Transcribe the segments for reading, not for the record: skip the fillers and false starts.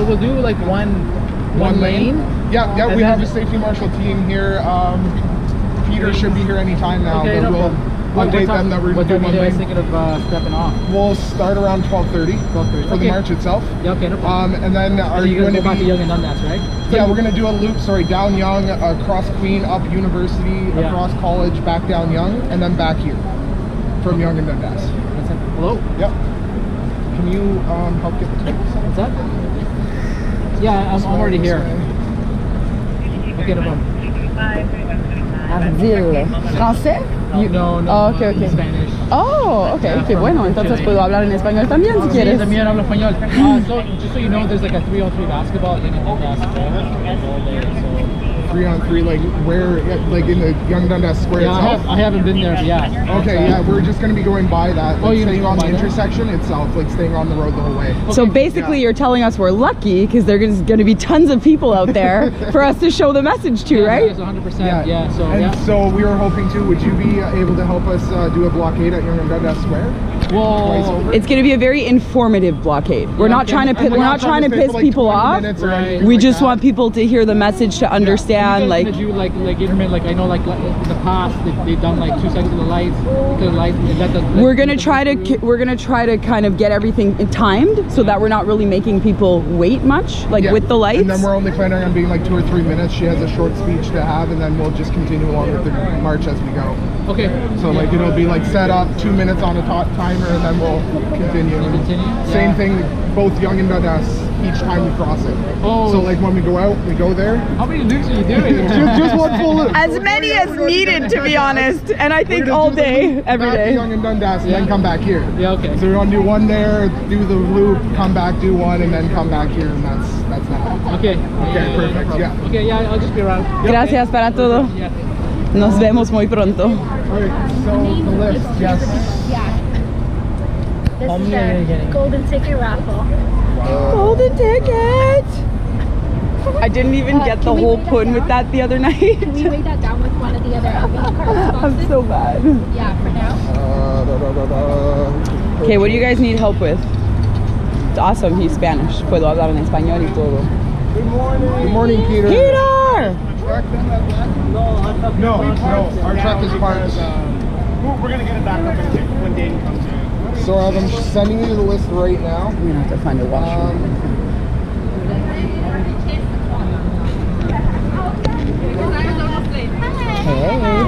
So we'll do like one lane. Yeah, yeah. We have a safety marshal team here. Peter should be here anytime now. Okay, but we'll update them that we're doing one lane. Thinking of stepping off. We'll start around 12:30 for the march itself. Yeah, okay, no problem. And then are you going to go back to Yonge and Dundas, right? Yeah, we're going to do a loop, down Yonge, across Queen, up University, across College, back down Yonge, and then back here from Yonge and Dundas. Hello? Yep. Can you help get the tickets? What's that? Yeah, I'm already here. Okay, no problem. Ardil. ¿Francés? No, no. Oh, okay, okay. Spanish. Oh, okay, qué bueno. Entonces puedo hablar en español también si quieres. Sí, también hablo español. So, just so you know, there's like a 3-on-3 basketball in Dundas. 3-on-3, like where, like in the Yonge Dundas Square itself? I haven't been there yet. Okay, yeah, we're just going to be going by that, like staying on the intersection itself, like staying on the road the whole way. Okay. So basically you're telling us we're lucky because there's going to be tons of people out there for us to show the message to, right? Yes, 100%, yeah. So we were hoping to, would you be able to help us do a blockade at Yonge and Dundas Square? Well, it's going to be a very informative blockade. We're not trying to piss people off. Right. We just want people to hear the message, to understand. Like intermittent, like I know, like in the past they've done like 2 seconds of the lights. We're gonna try to kind of get everything timed so that we're not really making people wait much, like with the lights. And then we're only planning on being like 2 or 3 minutes. She has a short speech to have, and then we'll just continue along with the march as we go. Okay. So like it'll be like set up 2 minutes on a timer, and then we'll continue. Same thing, both Yonge and Dundas. Each time we cross it. Oh. So like when we go out, we go there. How many loops are you doing? just one full loop. As many as needed, to be honest. And I think all day, every day. Yonge and Dundas, and then come back here. Yeah, okay. So we're gonna do one there, do the loop, come back, do one, and then come back here, and that's that. Okay. Okay, perfect. Yeah. Okay, yeah, I'll just be around. Gracias para todo. Nos vemos muy pronto. Alright, so the list, yes. Yeah. This is the golden ticket raffle. Golden ticket! I didn't even get the whole pun with that the other night. Can we weigh that down with one of the other cards? I'm so bad. Yeah, for now. Okay, what do you guys need help with? It's awesome, he's Spanish. Puedo hablar en español y todo. Good morning. Good morning, Peter. Peter! No, our truck is parked. We're gonna get it back up when Dayton comes in. So I'm sending you the list right now. We're gonna have to find a washroom. Hey.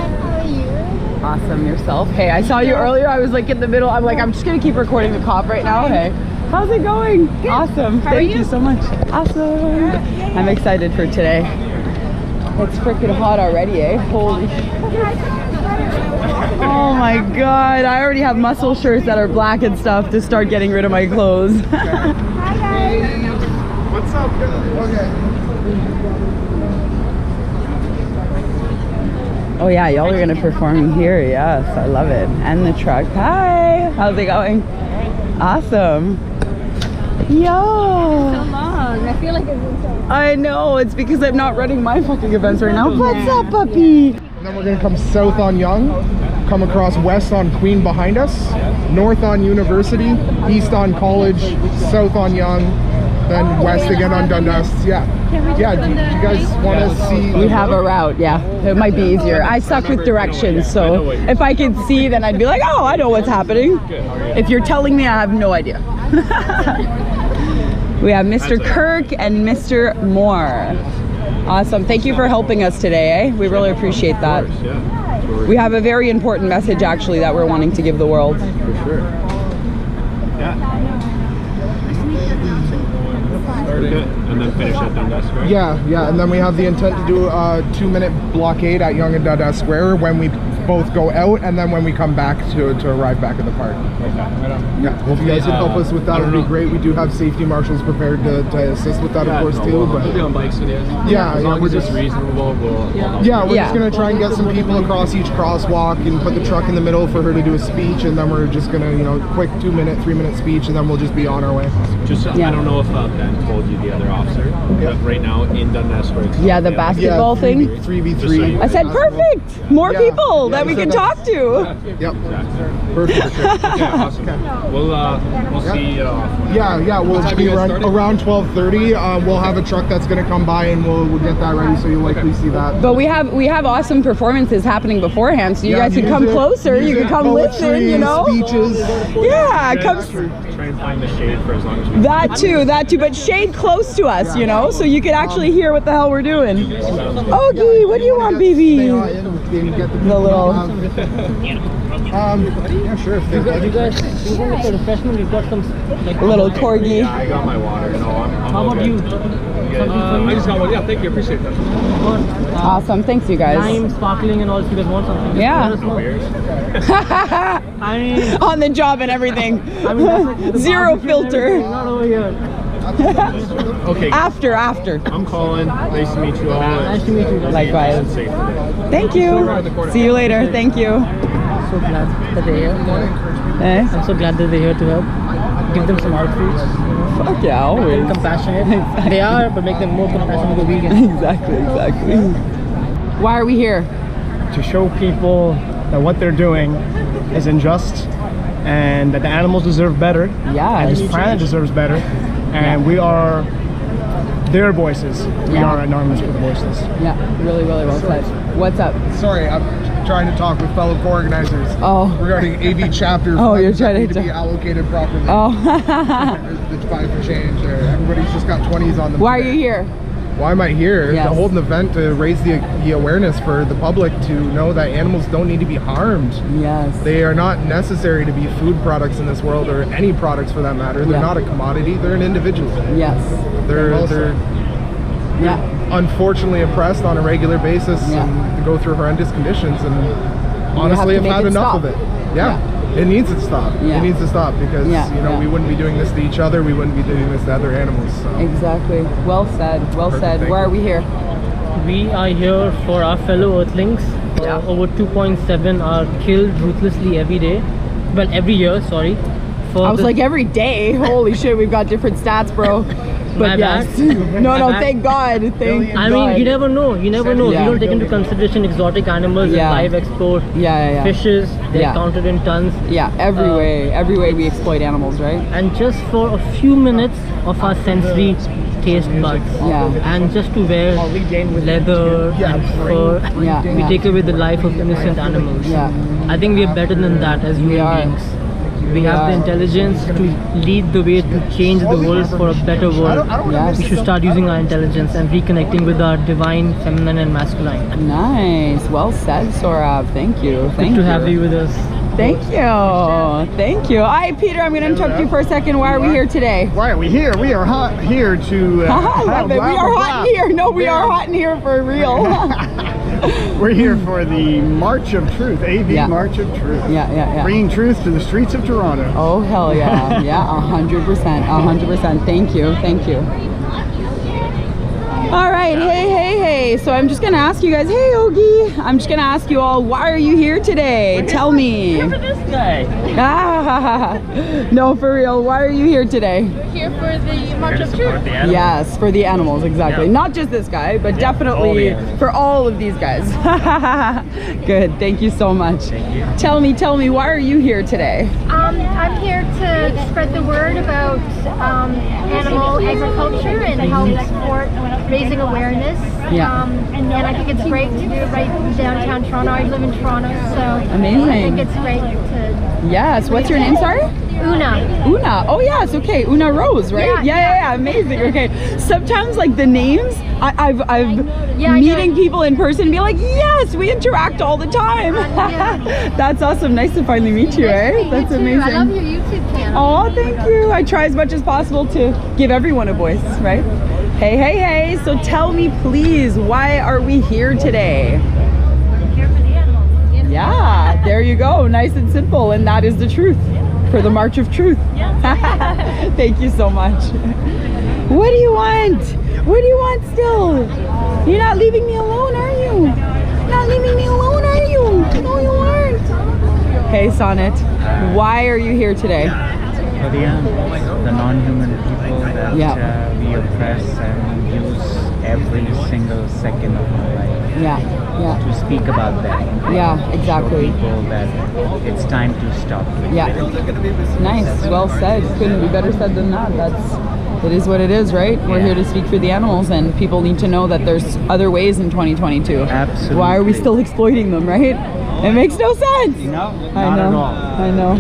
Awesome, yourself. Hey, I saw you earlier. I was like in the middle. I'm like, I'm just gonna keep recording the cop right now. Hey, how's it going? Good. Awesome. Thank you so much. Awesome. I'm excited for today. It's freaking hot already, eh? Holy oh my god, I already have muscle shirts that are black and stuff to start getting rid of my clothes. Hi guys. What's up, guys? Okay. Oh yeah, y'all are gonna perform here. Yes, I love it. And the truck. Hi, how's it going? Awesome. Yo. So long. I feel like it's been so long. I know, it's because I'm not running my fucking events right now. What's up, puppy? Then we're gonna come south on Yonge, come across west on Queen behind us, north on University, east on College, south on Yonge, then west again on Dundas. Yeah. Yeah, do you guys want to see? We have a route, yeah. It might be easier. I suck with directions, so if I could see, then I'd be like, oh, I know what's happening. If you're telling me, I have no idea. We have Mr. Kirk and Mr. Moore. Awesome. Thank you for helping us today, eh? We really appreciate that. We have a very important message, actually, that we're wanting to give the world. For sure. Yeah. And then finish at Dundas Square? Yeah, and then we have the intent to do a 2-minute blockade at Yonge and Dundas Square when we both go out, and then when we come back to arrive back at the park. Okay, right on. Yeah, if you guys could help us with that, it would be great. We do have safety marshals prepared to assist with that, of course, too. But we'll be on bikes with you. Yeah, as long we're as it's just reasonable. We're just gonna try and get some people across each crosswalk and put the truck in the middle for her to do a speech, and then we're just gonna, quick 2-minute, 3-minute speech, and then we'll just be on our way. Just, I don't know if Ben told you, the other officer, but right now in Dundas Square. Yeah, the basketball thing. 3v3. I said perfect. More people. that we can talk to. Yep. Perfect. Okay, awesome. We'll see you off. Yeah, we'll be around 12:30. We'll have a truck that's gonna come by and we'll get that ready, so you'll likely see that. But we have awesome performances happening beforehand, so you guys can come closer. You can come listen. You know. Speeches. Yeah, come. Try and find the shade for as long as we can. That too, but shade close to us, you know, so you can actually hear what the hell we're doing. Oogie, what do you want, baby? The little. Yeah, sure. You guys, you want for refreshment? We've got some like Little corgi. Yeah, I got my water. No, I'm How about okay. you? I just got one. Yeah, thank you. Appreciate that. Awesome, thanks you guys. Lime, sparkling, and all. If you guys want something, Yeah. just let us Beers? know. I mean, On the job and everything. that's like the Zero barbecue and filter. everything, not over here. Okay. After. I'm Colin. Nice to meet you all. Nice to meet you guys. Likewise. Safe today. Thank you. See you later. Thank you. So glad that they're here. Eh? I'm so glad that they're here to help. Give them some outreach. Fuck yeah, always. Compassionate. They are, but make them more compassionate to go vegan. Exactly. Why are we here? To show people that what they're doing is unjust and that the animals deserve better. Yeah. And this planet deserves better. And we are their voices. We Yeah. are anonymous with voices. Yeah, really well said. What's up? Sorry, I'm trying to talk with fellow co-organizers regarding AV chapter. Oh, you're funds that trying need to be allocated properly. Oh. It's time for change there. Everybody's just got 20s on them. Why are you here? Why am I here? Yes. To hold an event to raise the awareness for the public to know that animals don't need to be harmed. Yes. They are not necessary to be food products in this world, or any products for that matter. They're Yeah. not a commodity. They're an individual. Yes. They're Yeah. unfortunately oppressed on a regular basis Yeah. and to go through horrendous conditions, and honestly have to I've had make it enough stop. of it. Yeah. It needs to stop. Yeah. It needs to stop because Yeah. you know Yeah. we wouldn't be doing this to each other. We wouldn't be doing this to other animals. So. Exactly. Well said. Well Perfect, said. thank Why you. are we here? We are here for our fellow Earthlings. Over 2.7 are killed ruthlessly every day. Well, every year, sorry. For I was the- like, every day. Holy shit, we've got different stats, bro. But My yes. bad. No, My bad. thank God. Thank I God. mean, you never know. You never know. Yeah. We don't take into consideration exotic animals Yeah. and live export. Yeah. Fishes, they're Yeah. counted in tons. Yeah, every way we exploit animals, right? And just for a few minutes of our sensory taste buds, Yeah. and just to wear leather and fur, Yeah, we yeah. take away the life of innocent animals. Yeah. I think we are better than that as human are. beings. We have the intelligence to lead the way to change the world for a better world. Yes. We should start using our intelligence and reconnecting with our divine feminine and masculine. Nice. Well said, Saurabh. Thank you. Thank Good to have you with us. Thank you. Thank you. Hi, Peter. I'm going to interrupt you for a second. Why are we here today? Why are we here? We are here to. I love it. We are hot in here. No, we are hot in here for real. We're here for the March of Truth, AV Yeah. March of Truth. Yeah. Bringing truth to the streets of Toronto. Oh, hell yeah. Yeah, 100%. 100%. Thank you. All right. Hey. So I'm just going to ask you guys, hey, Ogie. I'm just going to ask you all, why are you here today? Tell me. Look at this guy. No, for real. Why are you here today? Here for the March of Truth. Yes, for the animals, exactly. Yeah. Not just this guy, but all the definitely animals. for all of these guys. Good. Thank you so much. Thank you. Tell me, why are you here today? I'm here to spread the word about animal agriculture and how we support raising awareness. Yeah. And I think it's great to do it right in downtown Toronto. I live in Toronto, so Amazing. I think it's great to. Yes. What's your name? Sorry. Una. Oh yes. Okay. Una Rose, right? Yeah. Amazing. Okay. Sometimes like the names, I've Yeah, I meeting know. people in person and be like, yes, we interact all the time. Yeah. That's awesome. Nice to finally meet you. Eh? That's You too. amazing. I love your YouTube channel. Oh, thank you. I try as much as possible to give everyone a voice, right? Hey. So tell me, please, why are we here today? Here for the animals. Yeah, there you go. Nice and simple. And that is the truth for the March of Truth. Thank you so much. What do you want? What do you want still? You're not leaving me alone, are you? Not leaving me alone, are you? No, you aren't. Hey, Sonnet, why are you here today? For the animals, the non-human people that Yeah. we oppress and use every single second of our life. Yeah, yeah. to speak about that. Yeah, Show exactly. people that it's time to stop. Yeah. Nice. Well said. Couldn't be better said than that. It is what it is, right? We're here to speak for the animals, and people need to know that there's other ways in 2022. Absolutely. Why are we still exploiting them, right? It makes no sense. No, I not know. at all. I know.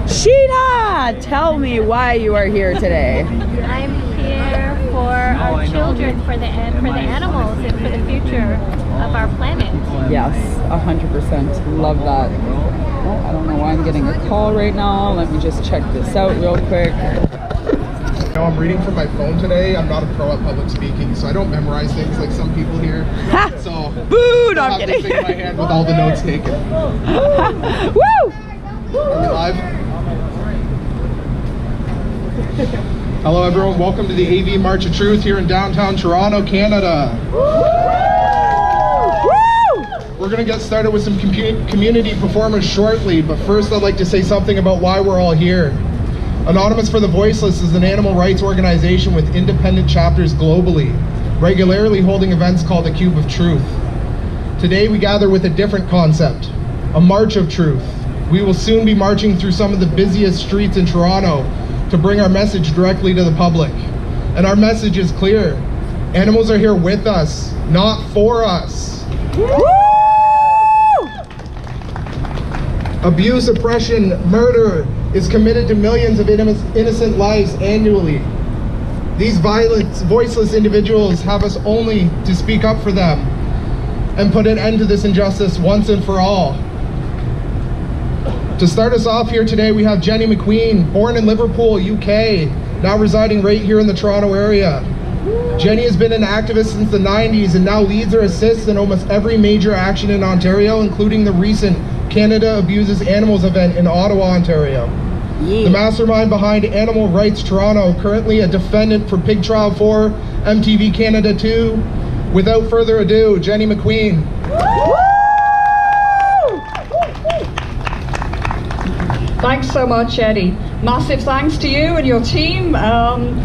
Sheena, tell me why you are here today. I'm here for our children, for the animals, and for the future of our planet. Yes, 100%. Love that. Oh, I don't know why I'm getting a call right now. Let me just check this out real quick. I'm reading from my phone today. I'm not a pro at public speaking, so I don't memorize things like some people here. Ha! So, Boo! No, I'll I'm have this kidding. thing in my hand with all the notes taken. Woo! Are we live? Hello everyone, welcome to the AV March of Truth here in downtown Toronto, Canada. We're going to get started with some community performance shortly, but first I'd like to say something about why we're all here. Anonymous for the Voiceless is an animal rights organization with independent chapters globally, regularly holding events called the Cube of Truth. Today we gather with a different concept, a March of Truth. We will soon be marching through some of the busiest streets in Toronto to bring our message directly to the public. And our message is clear. Animals are here with us, not for us. Abuse, oppression, murder is committed to millions of innocent lives annually. These violent, voiceless individuals have us only to speak up for them and put an end to this injustice once and for all. To start us off here today, we have Jenny McQueen, born in Liverpool, UK, now residing right here in the Toronto area. Jenny has been an activist since the 90s and now leads or assists in almost every major action in Ontario, including the recent Canada Abuses Animals event in Ottawa, Ontario. The mastermind behind Animal Rights Toronto, currently a defendant for Pig Trial 4, MTV Canada 2. Without further ado, Jenny McQueen. Thanks so much, Eddie. Massive thanks to you and your team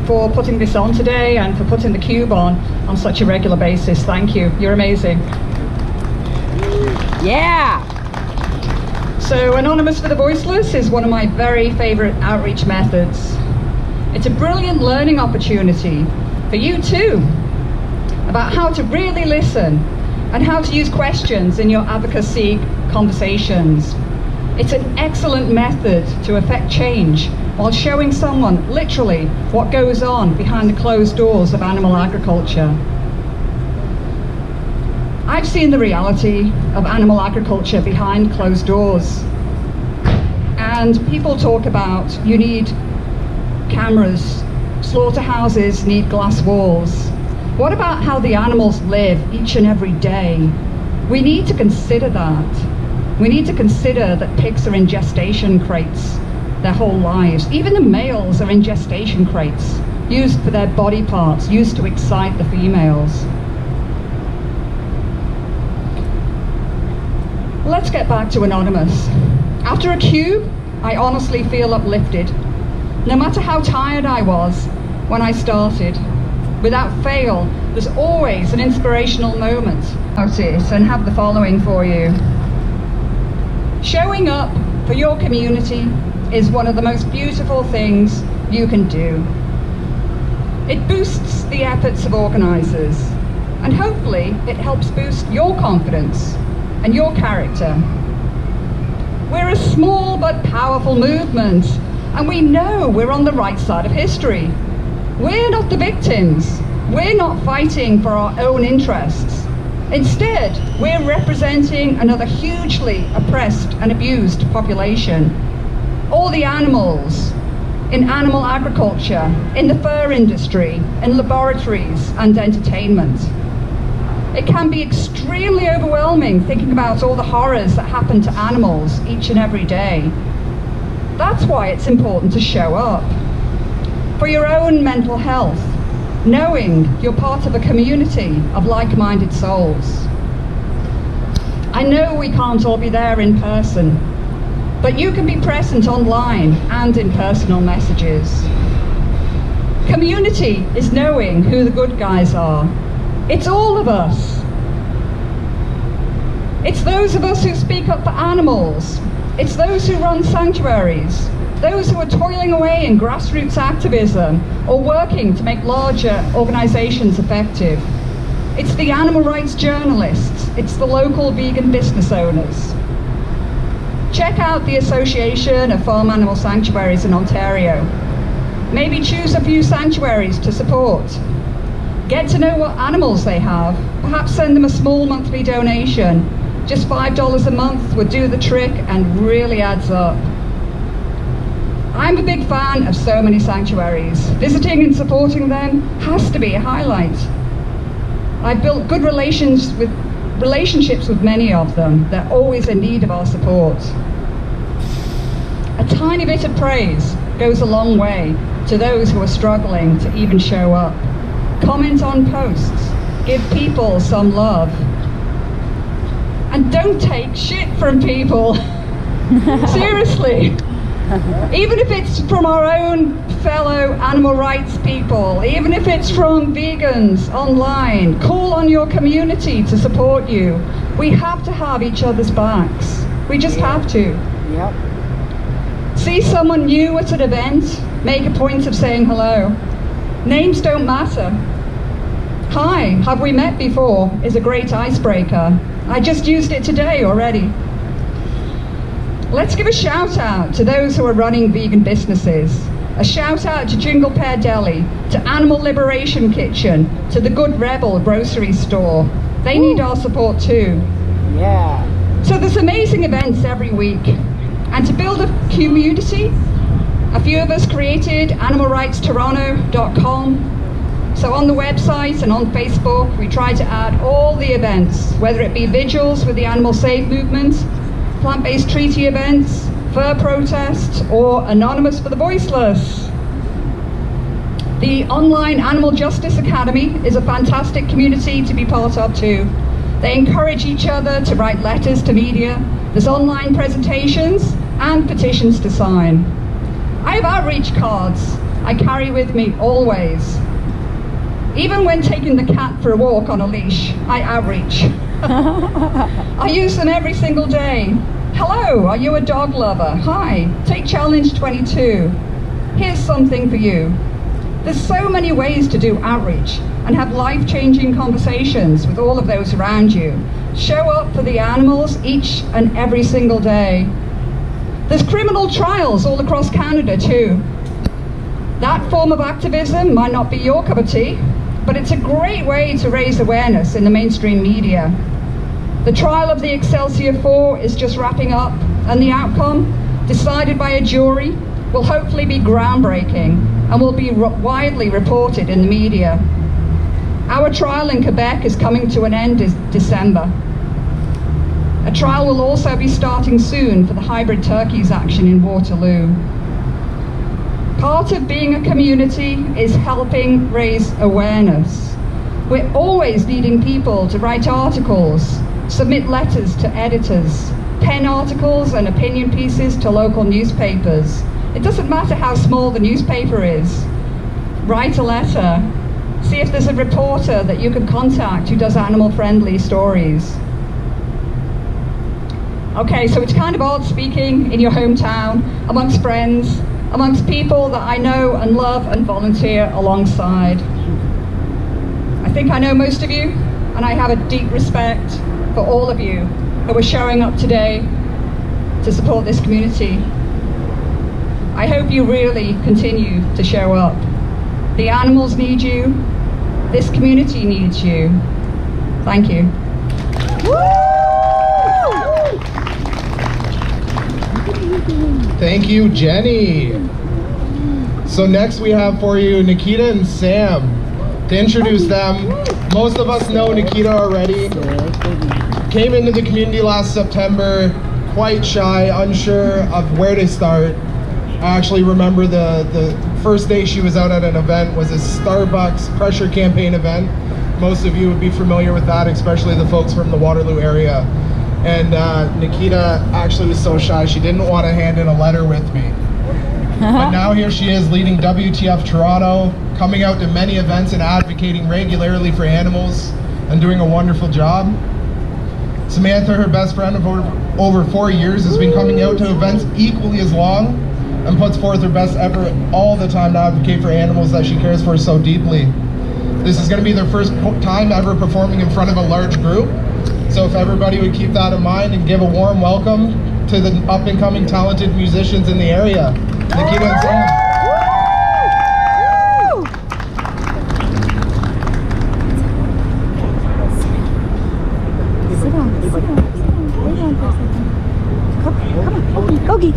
for putting this on today and for putting the Cube on such a regular basis. Thank you. You're amazing. Yeah! So Anonymous for the Voiceless is one of my very favorite outreach methods. It's a brilliant learning opportunity for you too, about how to really listen and how to use questions in your advocacy conversations. It's an excellent method to effect change while showing someone literally what goes on behind the closed doors of animal agriculture. I've seen the reality of animal agriculture behind closed doors. And people talk about you need cameras, slaughterhouses need glass walls. What about how the animals live each and every day? We need to consider that. We need to consider that pigs are in gestation crates their whole lives. Even the males are in gestation crates, used for their body parts, used to excite the females. Let's get back to Anonymous. After a cube, I honestly feel uplifted. No matter how tired I was when I started, without fail, there's always an inspirational moment. Notice and have the following for you. Showing up for your community is one of the most beautiful things you can do. It boosts the efforts of organisers, and hopefully it helps boost your confidence and your character. We're a small but powerful movement, and we know we're on the right side of history. We're not the victims. We're not fighting for our own interests. Instead, we're representing another hugely oppressed and abused population. All the animals in animal agriculture, in the fur industry, in laboratories and entertainment. It can be extremely overwhelming thinking about all the horrors that happen to animals each and every day. That's why it's important to show up. For your own mental health, knowing you're part of a community of like-minded souls. I know we can't all be there in person, but you can be present online and in personal messages. Community is knowing who the good guys are. It's all of us. It's those of us who speak up for animals. It's those who run sanctuaries. Those who are toiling away in grassroots activism or working to make larger organizations effective. It's the animal rights journalists. It's the local vegan business owners. Check out the Association of Farm Animal Sanctuaries in Ontario. Maybe choose a few sanctuaries to support. Get to know what animals they have. Perhaps send them a small monthly donation. Just $5 a month would do the trick and really adds up. I'm a big fan of so many sanctuaries. Visiting and supporting them has to be a highlight. I've built good relationships with many of them. They're always in need of our support. A tiny bit of praise goes a long way to those who are struggling to even show up. Comment on posts. Give people some love. And don't take shit from people. Seriously. Even if it's from our own fellow animal rights people, even if it's from vegans online, call on your community to support you. We have to have each other's backs. We just have to. Yep. See someone new at an event, make a point of saying hello. Names don't matter. Hi, have we met before is a great icebreaker. I just used it today already. Let's give a shout out to those who are running vegan businesses. A shout out to Jingle Pear Deli, to Animal Liberation Kitchen, to the Good Rebel grocery store. They need our support too. Yeah. So there's amazing events every week. And to build a community, a few of us created animalrightstoronto.com. So on the website and on Facebook, we try to add all the events, whether it be vigils with the Animal Save movement, plant-based treaty events, fur protests, or Anonymous for the Voiceless. The online Animal Justice Academy is a fantastic community to be part of too. They encourage each other to write letters to media. There's online presentations and petitions to sign. I have outreach cards I carry with me always. Even when taking the cat for a walk on a leash, I outreach. I use them every single day. Hello, are you a dog lover? Hi, take challenge 22. Here's something for you. There's so many ways to do outreach and have life-changing conversations with all of those around you. Show up for the animals each and every single day. There's criminal trials all across Canada too. That form of activism might not be your cup of tea, but it's a great way to raise awareness in the mainstream media. The trial of the Excelsior 4 is just wrapping up, and the outcome, decided by a jury, will hopefully be groundbreaking and will be widely reported in the media. Our trial in Quebec is coming to an end in December. A trial will also be starting soon for the hybrid turkeys action in Waterloo. Part of being a community is helping raise awareness. We're always needing people to write articles, submit letters to editors, pen articles and opinion pieces to local newspapers. It doesn't matter how small the newspaper is. Write a letter. See if there's a reporter that you can contact who does animal-friendly stories. Okay, so it's kind of odd speaking in your hometown, amongst friends, amongst people that I know and love and volunteer alongside. I think I know most of you, and I have a deep respect for all of you who are showing up today to support this community. I hope you really continue to show up. The animals need you. This community needs you. Thank you. Thank you, Jenny. So next we have for you Nikita and Sam. To introduce them, most of us know Nikita already. Came into the community last September, quite shy, unsure of where to start. I actually remember the first day she was out at an event was a Starbucks pressure campaign event. Most of you would be familiar with that, especially the folks from the Waterloo area. And Nikita actually was so shy she didn't want to hand in a letter with me. But now here she is leading WTF Toronto, coming out to many events and advocating regularly for animals and doing a wonderful job. Samantha, her best friend of over 4 years, has been coming out to events equally as long and puts forth her best effort all the time to advocate for animals that she cares for so deeply. This is going to be their first time ever performing in front of a large group, so if everybody would keep that in mind and give a warm welcome to the up-and-coming talented musicians in the area, Nikita and Sam. Sit down. Lay down for a second. Come on, Bogey.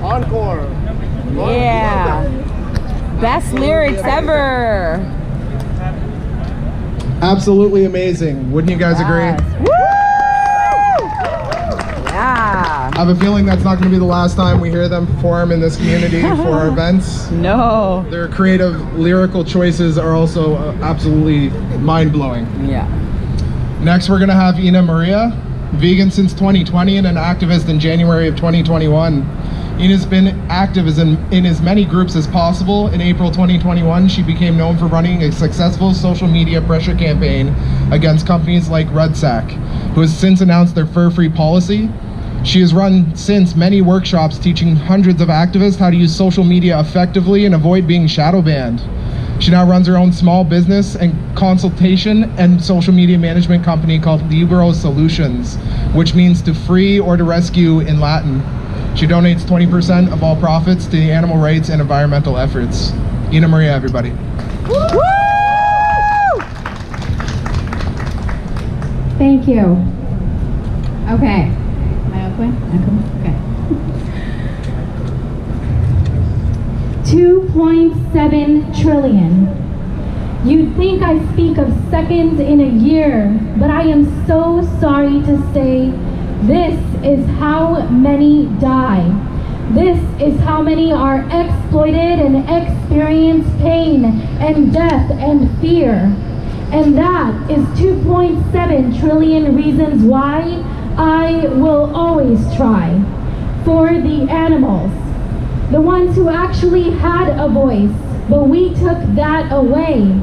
Encore. Yeah. Best lyrics ever. Absolutely amazing. Wouldn't you guys agree? Woo! Yeah. I have a feeling that's not going to be the last time we hear them perform in this community for our events. No. Their creative lyrical choices are also absolutely mind-blowing. Yeah. Next, we're going to have Ina Maria, vegan since 2020 and an activist in January of 2021. Ina's been active in as many groups as possible. In April 2021, she became known for running a successful social media pressure campaign against companies like Rudsack, who has since announced their fur-free policy. She has run since many workshops teaching hundreds of activists how to use social media effectively and avoid being shadow banned. She now runs her own small business and consultation and social media management company called Labrosse Solutions, which means to free or to rescue in Latin. She donates 20% of all profits to the animal rights and environmental efforts. Ina Maria, everybody. Woo! Thank you. Okay. Am I open? Okay. 2.7 trillion. You'd think I speak of seconds in a year, but I am so sorry to say this is how many die. This is how many are exploited and experience pain and death and fear. And that is 2.7 trillion reasons why I will always try. For the animals, the ones who actually had a voice, but we took that away.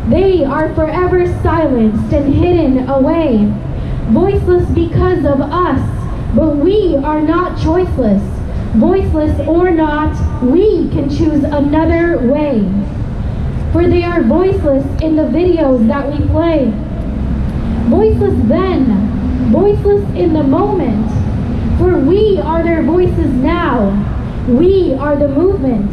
They are forever silenced and hidden away. Voiceless because of us, but we are not choiceless. Voiceless or not, we can choose another way. For they are voiceless in the videos that we play. Voiceless then, voiceless in the moment. For we are their voices now. We are the movement.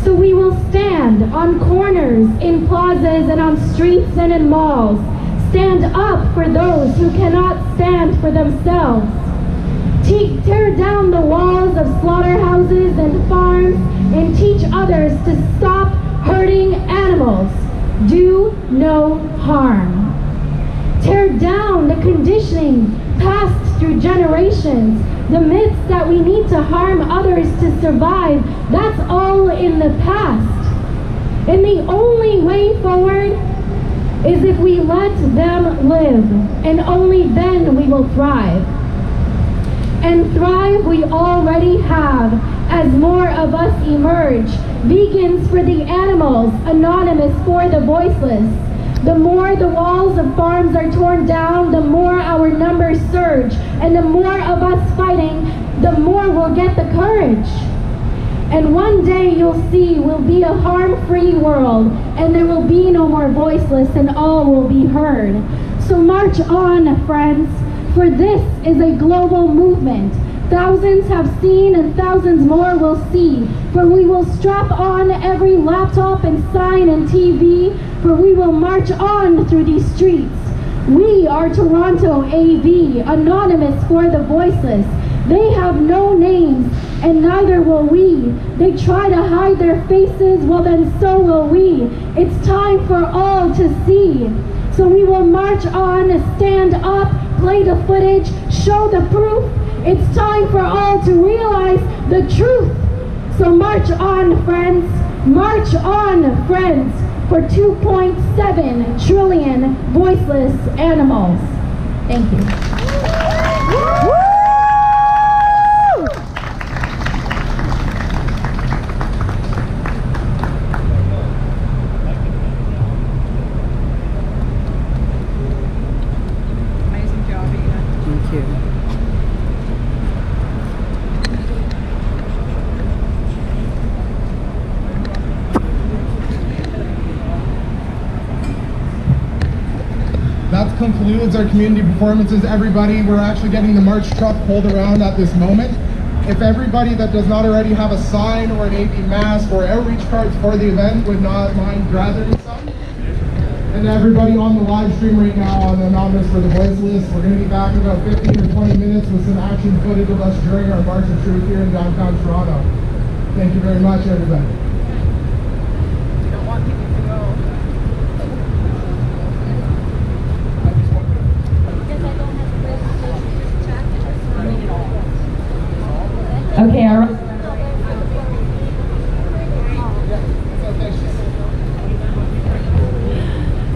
So we will stand on corners, in plazas and on streets and in malls. Stand up for those who cannot stand for themselves. Tear down the walls of slaughterhouses and farms and teach others to stop hurting animals. Do no harm. Tear down the conditioning passed through generations, the myths that we need to harm others to survive. That's all in the past. And the only way forward is if we let them live, and only then we will thrive. And thrive we already have as more of us emerge. Vegans for the animals, anonymous for the voiceless. The more the walls of farms are torn down, the more our numbers surge. And the more of us fighting, the more we'll get the courage. And one day you'll see we'll be a harm-free world, and there will be no more voiceless, and all will be heard. So march on, friends, for this is a global movement. Thousands have seen and thousands more will see. For we will strap on every laptop and sign and TV, for we will march on through these streets. We are Toronto AV, anonymous for the voiceless. They have no names, and neither will we. They try to hide their faces, well then so will we. It's time for all to see. So we will march on, stand up, play the footage, show the proof. It's time for all to realize the truth. So march on, friends. March on, friends, for 2.7 trillion voiceless animals. Thank you. That concludes our community performances, everybody. We're actually getting the march truck pulled around at this moment. If everybody that does not already have a sign or an AV mask or outreach cards for the event would not mind gathering some. And everybody on the live stream right now on Anonymous for the Voiceless, we're going to be back in about 15 or 20 minutes with some action footage of us during our March of Truth here in downtown Toronto. Thank you very much, everybody. You don't want people to go. Okay, all right.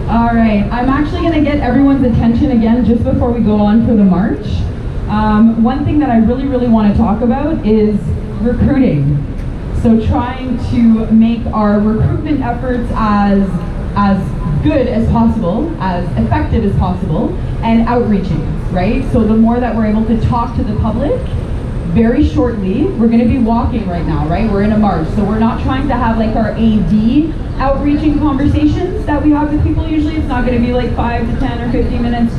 All right, I'm actually going to get everyone's attention again just before we go on for the march. One thing that I really want to talk about is recruiting. So trying to make our recruitment efforts as good as possible, as effective as possible, and outreaching, right? So the more that we're able to talk to the public, very shortly, we're going to be walking right now, right? We're in a march, so we're not trying to have like our AD outreaching conversations that we have with people usually. It's not going to be like 5 to 10 or 15 minutes.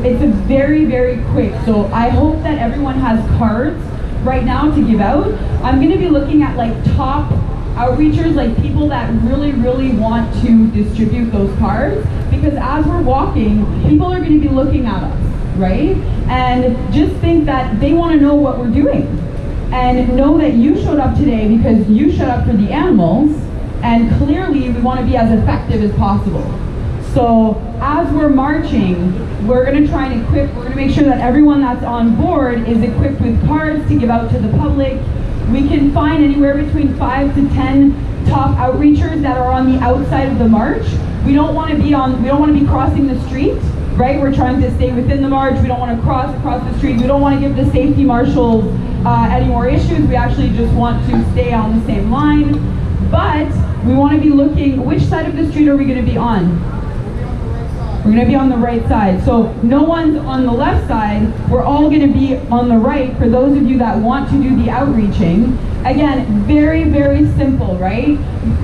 It's a very quick. So I hope that everyone has cards right now to give out. I'm going to be looking at like top outreachers, like people that really want to distribute those cards, because as we're walking, people are going to be looking at us, right? And just think that they want to know what we're doing, and know that you showed up today because you showed up for the animals, and clearly we want to be as effective as possible. So as we're marching, we're going to try and equip, we're going to make sure that everyone that's on board is equipped with cards to give out to the public. We can find anywhere between 5 to 10 top outreachers that are on the outside of the march. We don't want to be crossing the street, right? We're trying to stay within the march. We don't want to cross across the street. We don't want to give the safety marshals any more issues. We actually just want to stay on the same line. But we want to be looking, which side of the street are we going to be on? We're going to be on the right side. So no one's on the left side. We're all going to be on the right for those of you that want to do the outreaching. Again, very simple, right?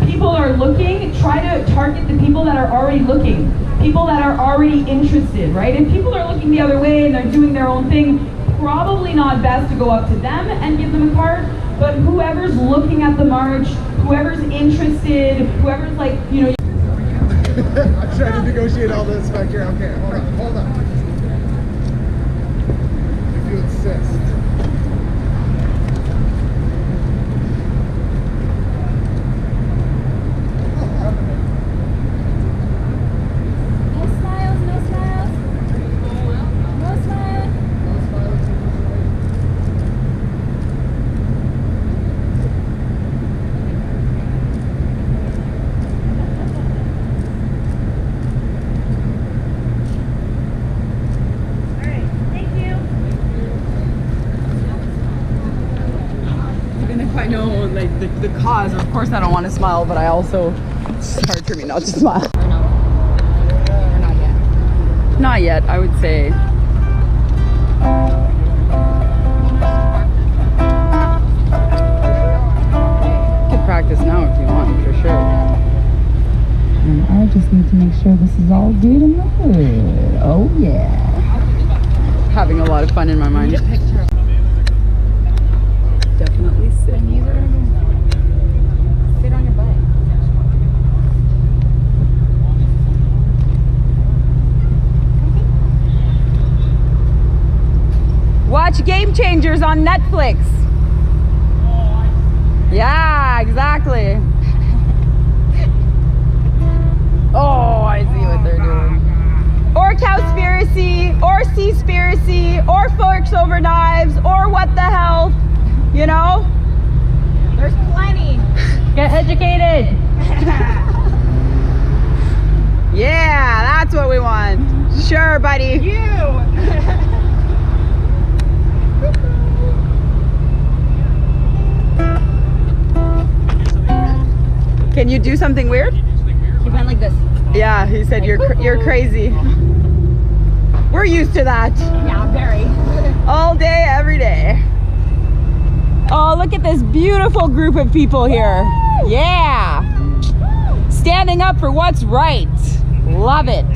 People are looking, try to target the people that are already looking, people that are already interested, right? If people are looking the other way and they're doing their own thing, probably not best to go up to them and give them a card, but whoever's looking at the march, whoever's interested, whoever's like, you know, I'm trying to negotiate all this back here. Okay, hold on. If you insist. No smiles. No smiles. I know, like, the cause. Of course I don't want to smile, but I also, it's hard for me not to smile. Or no? Or not yet? Not yet, I would say. You could practice now if you want, for sure. And I just need to make sure this is all good in the hood. Oh yeah. Having a lot of fun in my mind. Definitely sit. Sit on your butt. Watch Game Changers on Netflix. Yeah, exactly. Oh, I see what they're doing. Or Cowspiracy, or Seaspiracy, or Forks Over Knives, or what the hell. You know? There's plenty. Get educated. Yeah, that's what we want. Sure, buddy. Can you do something weird? He went like this. Yeah, he said you're crazy. We're used to that. Yeah, very. All day, every day. Oh, look at this beautiful group of people here. Woo! Yeah. Standing up for what's right. Love it.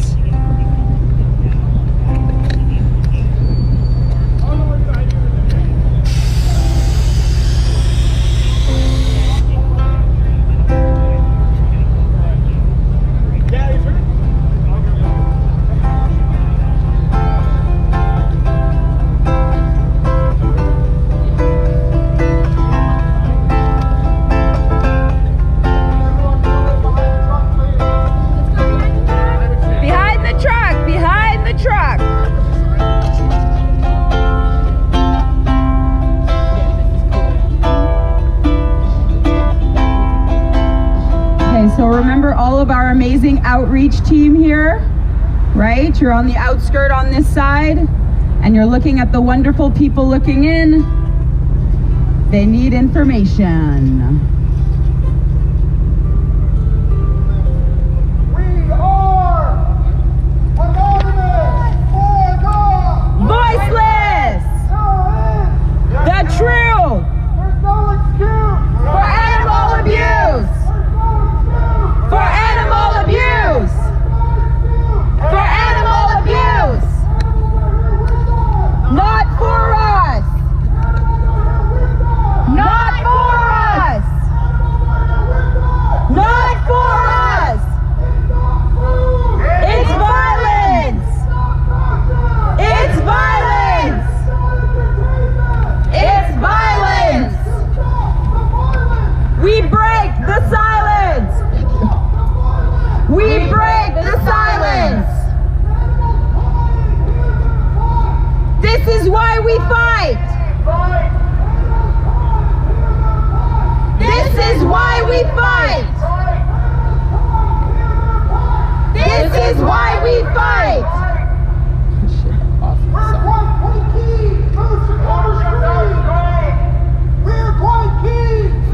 our amazing outreach team here, right? You're on the outskirt on this side, and you're looking at the wonderful people looking in. They need information. We are anonymous for God. Voiceless! The truth! There's no excuse For animal abuse! For animal abuse! For animal abuse! Not for us! Not for us! Not for us! It's violence! It's violence! It's violence! We break the silence! We break the silence! This is why we fight! This is why we fight! This is why we fight!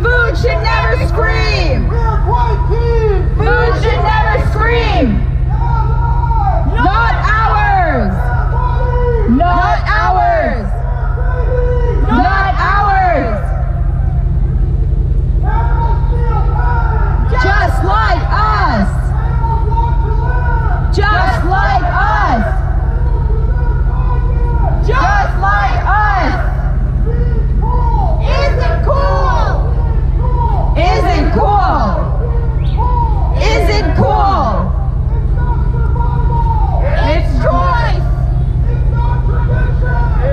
Food should never scream! Food should never scream! Not ours! Not ours! Not ours! Just like us! Just like us! Just like us! Isn't cool! Isn't cool! Isn't cool! It's choice!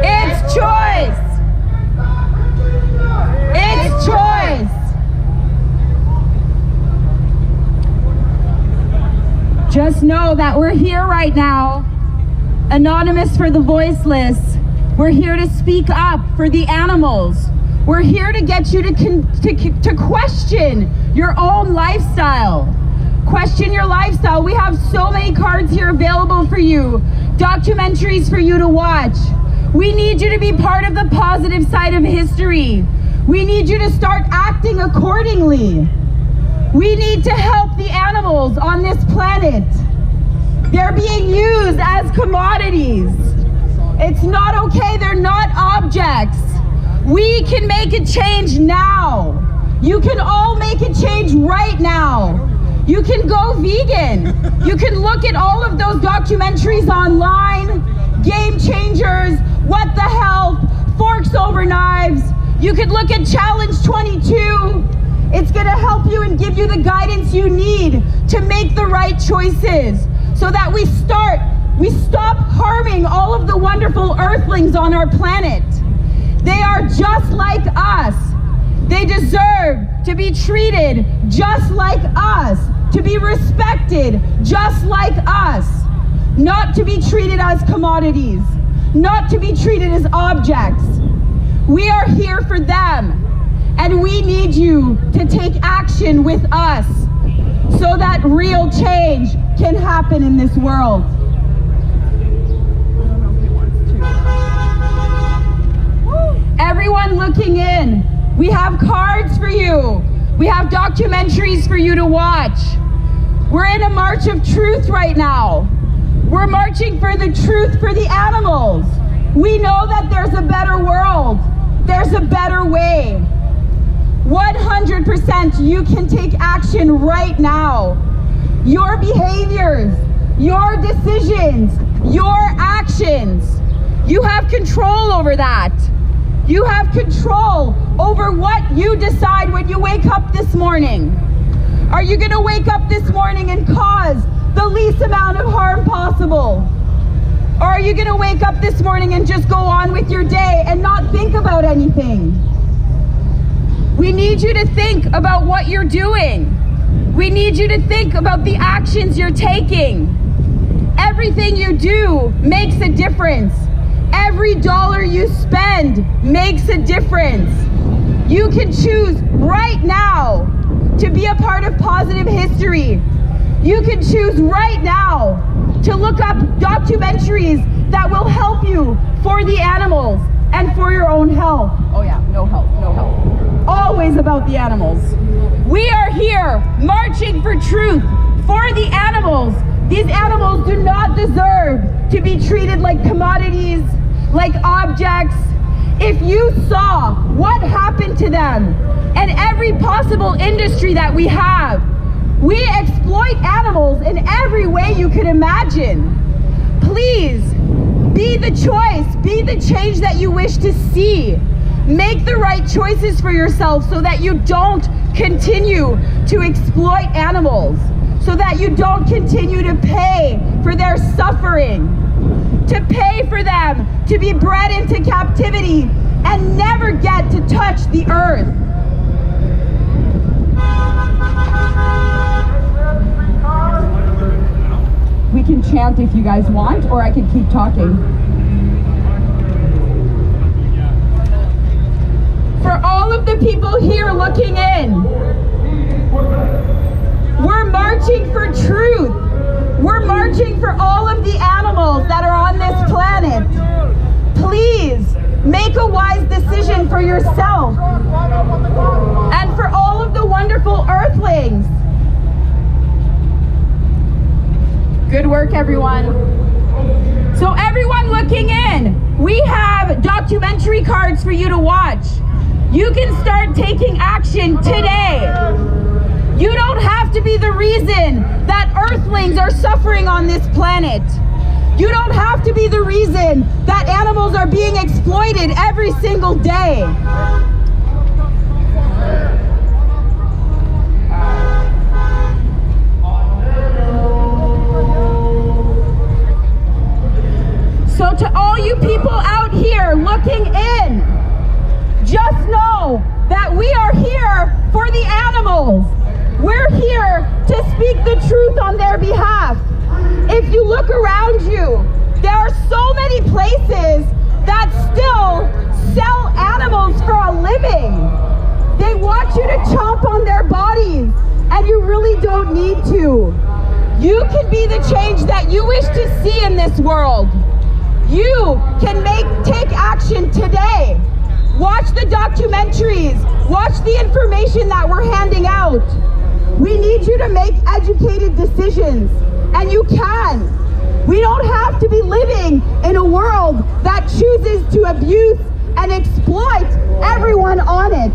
It's choice! It's choice! Just know that we're here right now, Anonymous for the Voiceless. We're here to speak up for the animals. We're here to get you to question your own lifestyle. Question your lifestyle. We have so many cards here available for you, documentaries for you to watch. We need you to be part of the positive side of history. We need you to start acting accordingly. We need to help the animals on this planet. They're being used as commodities. It's not okay, they're not objects. We can make a change now. You can all make a change right now. You can go vegan. You can look at all of those documentaries online, Game Changers, What the Health, Forks Over Knives. You could look at Challenge 22. It's gonna help you and give you the guidance you need to make the right choices so that we stop harming all of the wonderful earthlings on our planet. They are just like us. They deserve to be treated just like us, to be respected just like us, not to be treated as commodities, not to be treated as objects. We are here for them, and we need you to take action with us so that real change can happen in this world. Everyone looking in, we have cards for you. We have documentaries for you to watch. We're in a march of truth right now. We're marching for the truth for the animals. We know that there's a better world. There's a better way. 100% you can take action right now. Your behaviors, your decisions, your actions, you have control over that. You have control over what you decide when you wake up this morning. Are you gonna wake up this morning and cause the least amount of harm possible? Or are you gonna wake up this morning and just go on with your day and not think about anything? We need you to think about what you're doing. We need you to think about the actions you're taking. Everything you do makes a difference. Every dollar you spend makes a difference. You can choose right now to be a part of positive history. You can choose right now to look up documentaries that will help you for the animals and for your own health. Oh yeah, no health, no health. Always about the animals. We are here marching for truth for the animals. These animals do not deserve to be treated like commodities, like objects. If you saw what happened to them and every possible industry that we have, we exploit animals in every way you could imagine. Please, be the choice, be the change that you wish to see. Make the right choices for yourself so that you don't continue to exploit animals, so that you don't continue to pay for their suffering, to pay for them to be bred into captivity and never get to touch the earth. We can chant if you guys want, or I can keep talking. For all of the people here looking in, we're marching for truth. We're marching for all of the animals that are on this planet. Please make a wise decision for yourself and for all of the wonderful earthlings. Good work, everyone. So everyone looking in, we have documentary cards for you to watch. You can start taking action today. You don't have to be the reason that earthlings are suffering on this planet. You don't have to be the reason that animals are being exploited every single day. So to all you people out here looking in, just know that we are here for the animals. We're here to speak the truth on their behalf. If you look around you, there are so many places that still sell animals for a living. They want you to chomp on their bodies, and you really don't need to. You can be the change that you wish to see in this world. You can take action today. Watch the documentaries, watch the information that we're handing out. We need you to make educated decisions, and you can. We don't have to be living in a world that chooses to abuse and exploit everyone on it.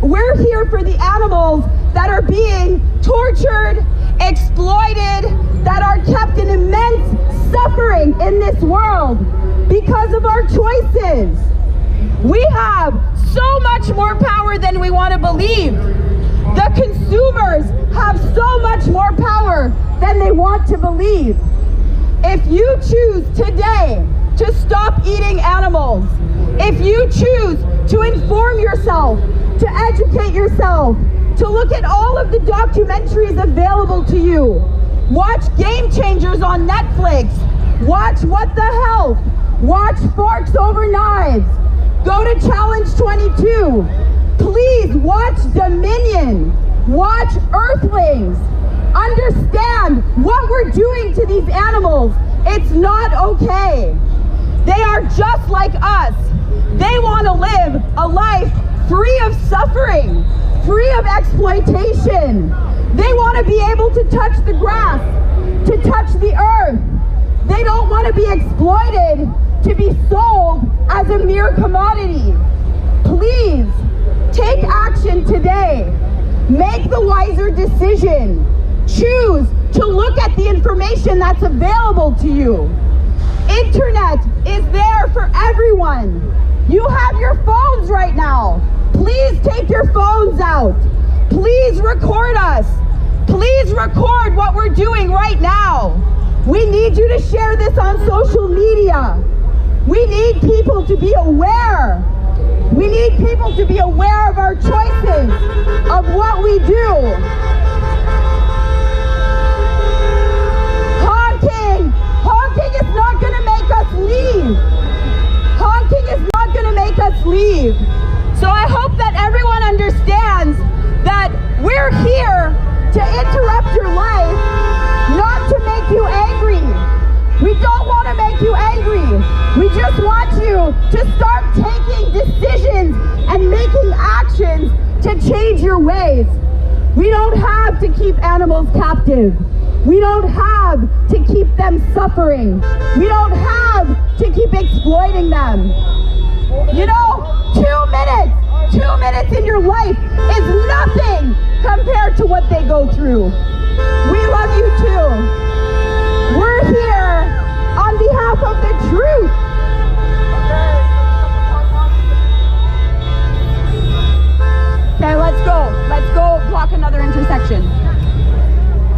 We're here for the animals that are being tortured, exploited, that are kept in immense suffering in this world because of our choices. We have so much more power than we want to believe. The consumers have so much more power than they want to believe. If you choose today to stop eating animals, if you choose to inform yourself, to educate yourself, to look at all of the documentaries available to you, watch Game Changers on Netflix, watch What the Health, watch Forks Over Knives, go to Challenge 22, please watch Dominion, watch Earthlings, understand what we're doing to these animals. It's not okay. They are just like us. They want to live a life free of suffering, free of exploitation. They want to be able to touch the grass, to touch the earth. They don't want to be exploited, to be sold as a mere commodity. Please take action today. Make the wiser decision. Choose to look at the information that's available to you. Internet is there for everyone. You have your phones right now. Please take your phones out. Please record us. Please record what we're doing right now. We need you to share this on social media. We need people to be aware. We need people to be aware of our choices, of what we do. Honking is not going to make us leave. Honking is not going to make us leave. So I hope that everyone understands that we're here to interrupt your life, not to make you angry. We don't want to make you angry. We just want you to start taking decisions and making actions to change your ways. We don't have to keep animals captive. We don't have to keep them suffering. We don't have to keep exploiting them. You know, 2 minutes in your life is nothing compared to what they go through. We love you too. We're here on behalf of the truth. Okay, let's go. Let's go block another intersection.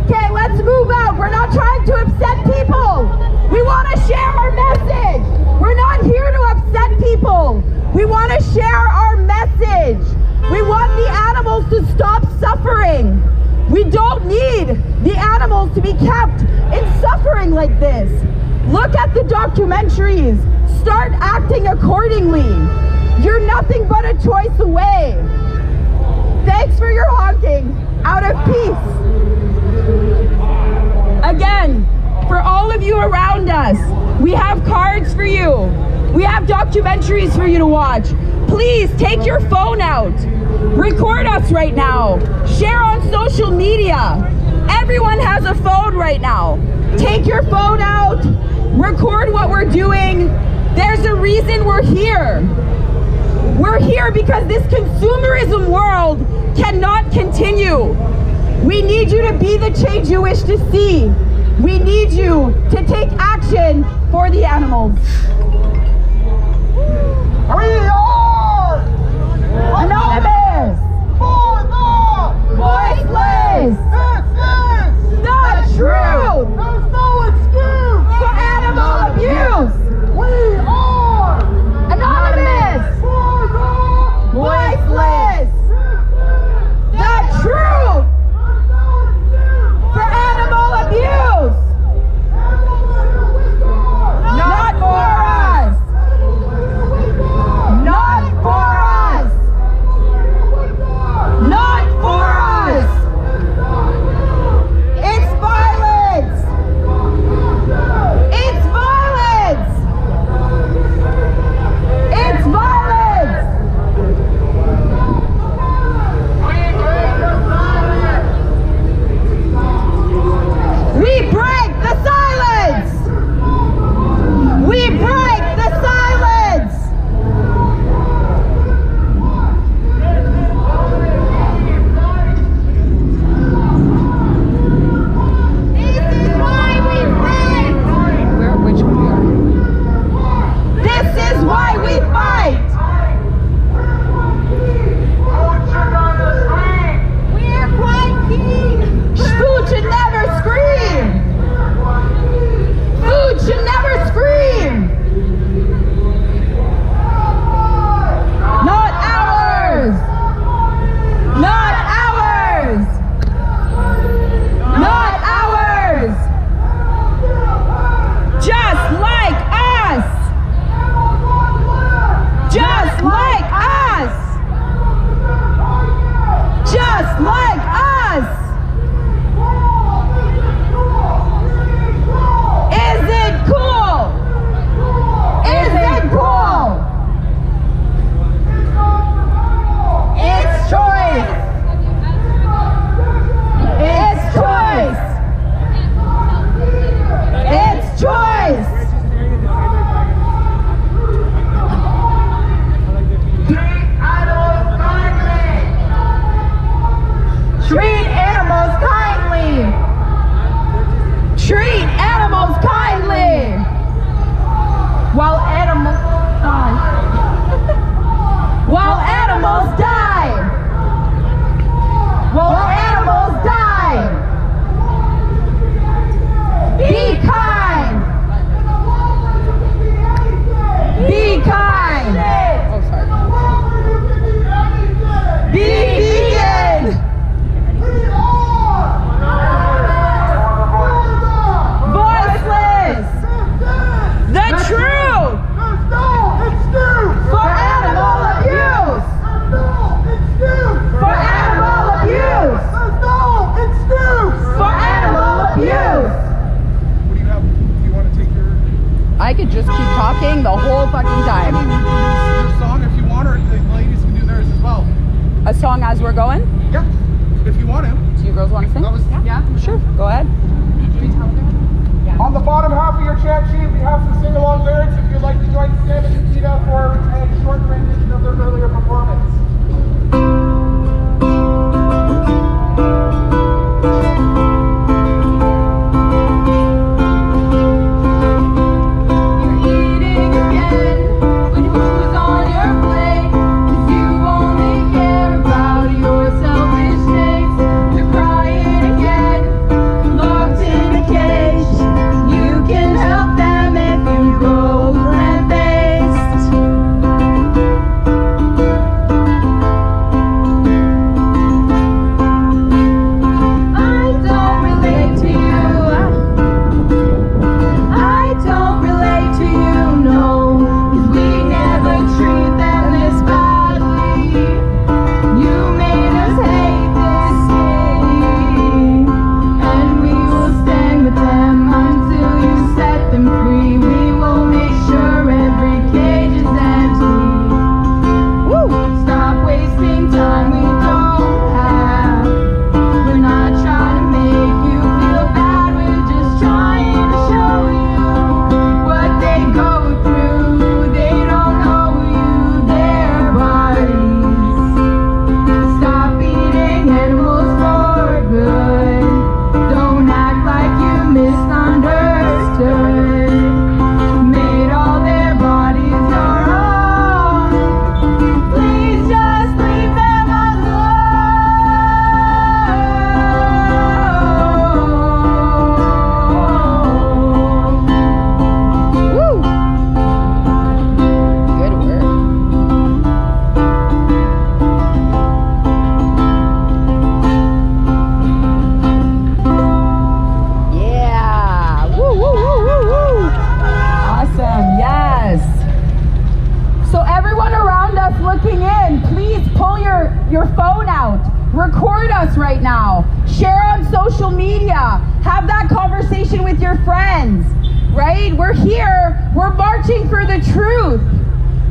Okay, let's move out. We're not trying to upset people. We want to share our message. We're not here to upset people. We want to share our message. We want the animals to stop suffering. We don't need the animals to be kept in suffering like this. Look at the documentaries. Start acting accordingly. You're nothing but a choice away. Thanks for your honking. Out of peace. Again, for all of you around us, we have cards for you. We have documentaries for you to watch. Please take your phone out. Record us right now. Share on social media. Everyone has a phone right now. Take your phone out. Record what we're doing. There's a reason we're here. We're here because this consumerism world cannot continue. We need you to be the change you wish to see. We need you to take action for the animals. We are anonymous for the voiceless. This is the truth. There's no excuse for animal abuse. We are anonymous for the voiceless. The truth for animal abuse. Not for us. Not for us. Not for us. It's violence. It's violence. It's violence. We break the silence. We break the silence. This is why we fight. Which one we are? This is why we fight. We're quite keen. Food should never scream. Food should never scream. Not ours. Not ours. Not ours. Just like us. Just like us. Just like us. Is it cool? Is it cool? It's choice. It's choice. It's choice. Treat animals long time. Your song if you want, or the ladies can do theirs as well. A song as we're going? Yeah, if you want to. Do you girls want to sing? Yeah. Sure, go ahead. On the bottom half of your chant sheet, we have some sing-along lyrics if you'd like to join Sam and Nikita for a short rendition of their earlier performance. your phone out. Record us right now. Share on social media. Have that conversation with your friends, right? We're here. We're marching for the truth.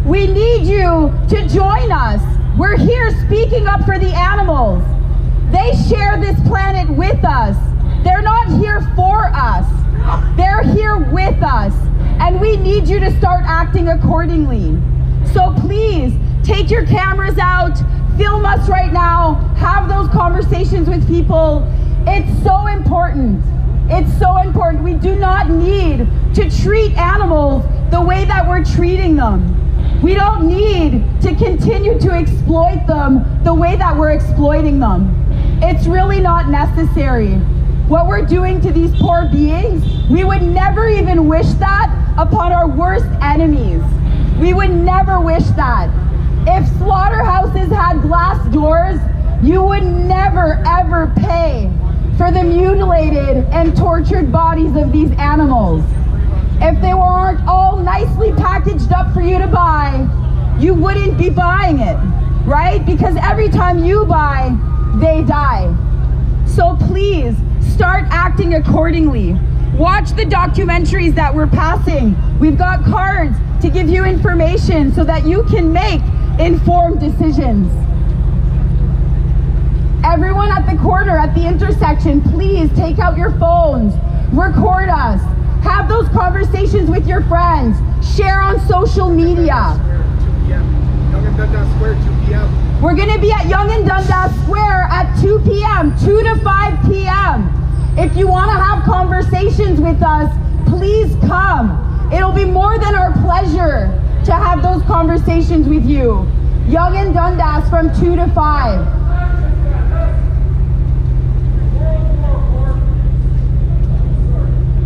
We need you to join us. We're here speaking up for the animals. They share this planet with us. They're not here for us. They're here with us. And we need you to start acting accordingly. So please, take your cameras out, film us right now, have those conversations with people. It's so important. It's so important. We do not need to treat animals the way that we're treating them. We don't need to continue to exploit them the way that we're exploiting them. It's really not necessary. What we're doing to these poor beings, we would never even wish that upon our worst enemies. We would never wish that. If slaughterhouses had glass doors, you would never ever pay for the mutilated and tortured bodies of these animals. If they weren't all nicely packaged up for you to buy, you wouldn't be buying it, right? Because every time you buy, they die. So please, start acting accordingly. Watch the documentaries that we're passing. We've got cards to give you information so that you can make informed decisions. Everyone at the corner, at the intersection, please take out your phones, record us, have those conversations with your friends, share on social media. Yonge and Dundas Square, 2 p.m. We're going to be at Yonge and Dundas Square at 2 p.m., 2 to 5 p.m. If you want to have conversations with us, please come. It'll be more than our pleasure to have those conversations with you. Yonge and Dundas from 2 to 5.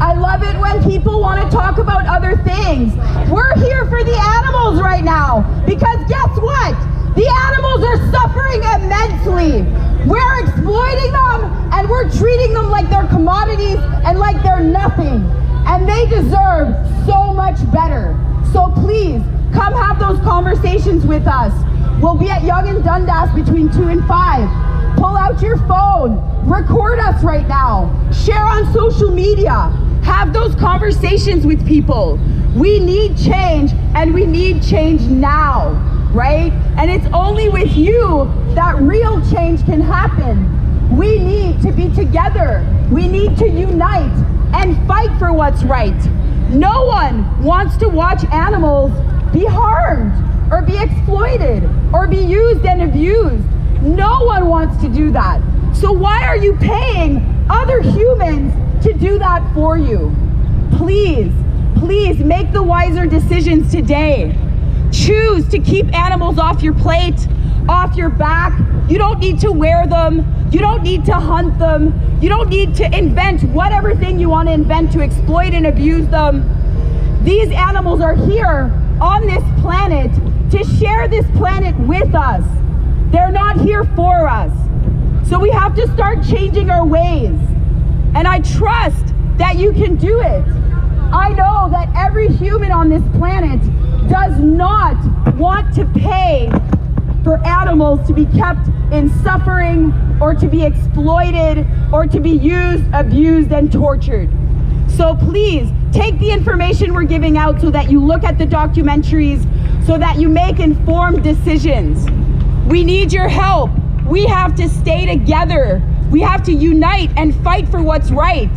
I love it when people want to talk about other things. We're here for the animals right now, because guess what? The animals are suffering immensely. We're exploiting them and we're treating them like they're commodities and like they're nothing. And they deserve so much better. So please, come have those conversations with us. We'll be at Yonge and Dundas between 2 and 5. Pull out your phone, record us right now, share on social media, have those conversations with people. We need change, and we need change now, right? And it's only with you that real change can happen. We need to be together. We need to unite and fight for what's right. No one wants to watch animals be harmed or be exploited or be used and abused. No one wants to do that. So why are you paying other humans to do that for you? Please, please make the wiser decisions today. Choose to keep animals off your plate, off your back. You don't need to wear them. You don't need to hunt them. You don't need to invent whatever thing you want to invent to exploit and abuse them. These animals are here on this planet to share this planet with us. They're not here for us. So we have to start changing our ways. And I trust that you can do it. I know that every human on this planet does not want to pay for animals to be kept in suffering or to be exploited or to be used, abused, and tortured. So please take the information we're giving out so that you look at the documentaries, so that you make informed decisions. We need your help. We have to stay together. We have to unite and fight for what's right.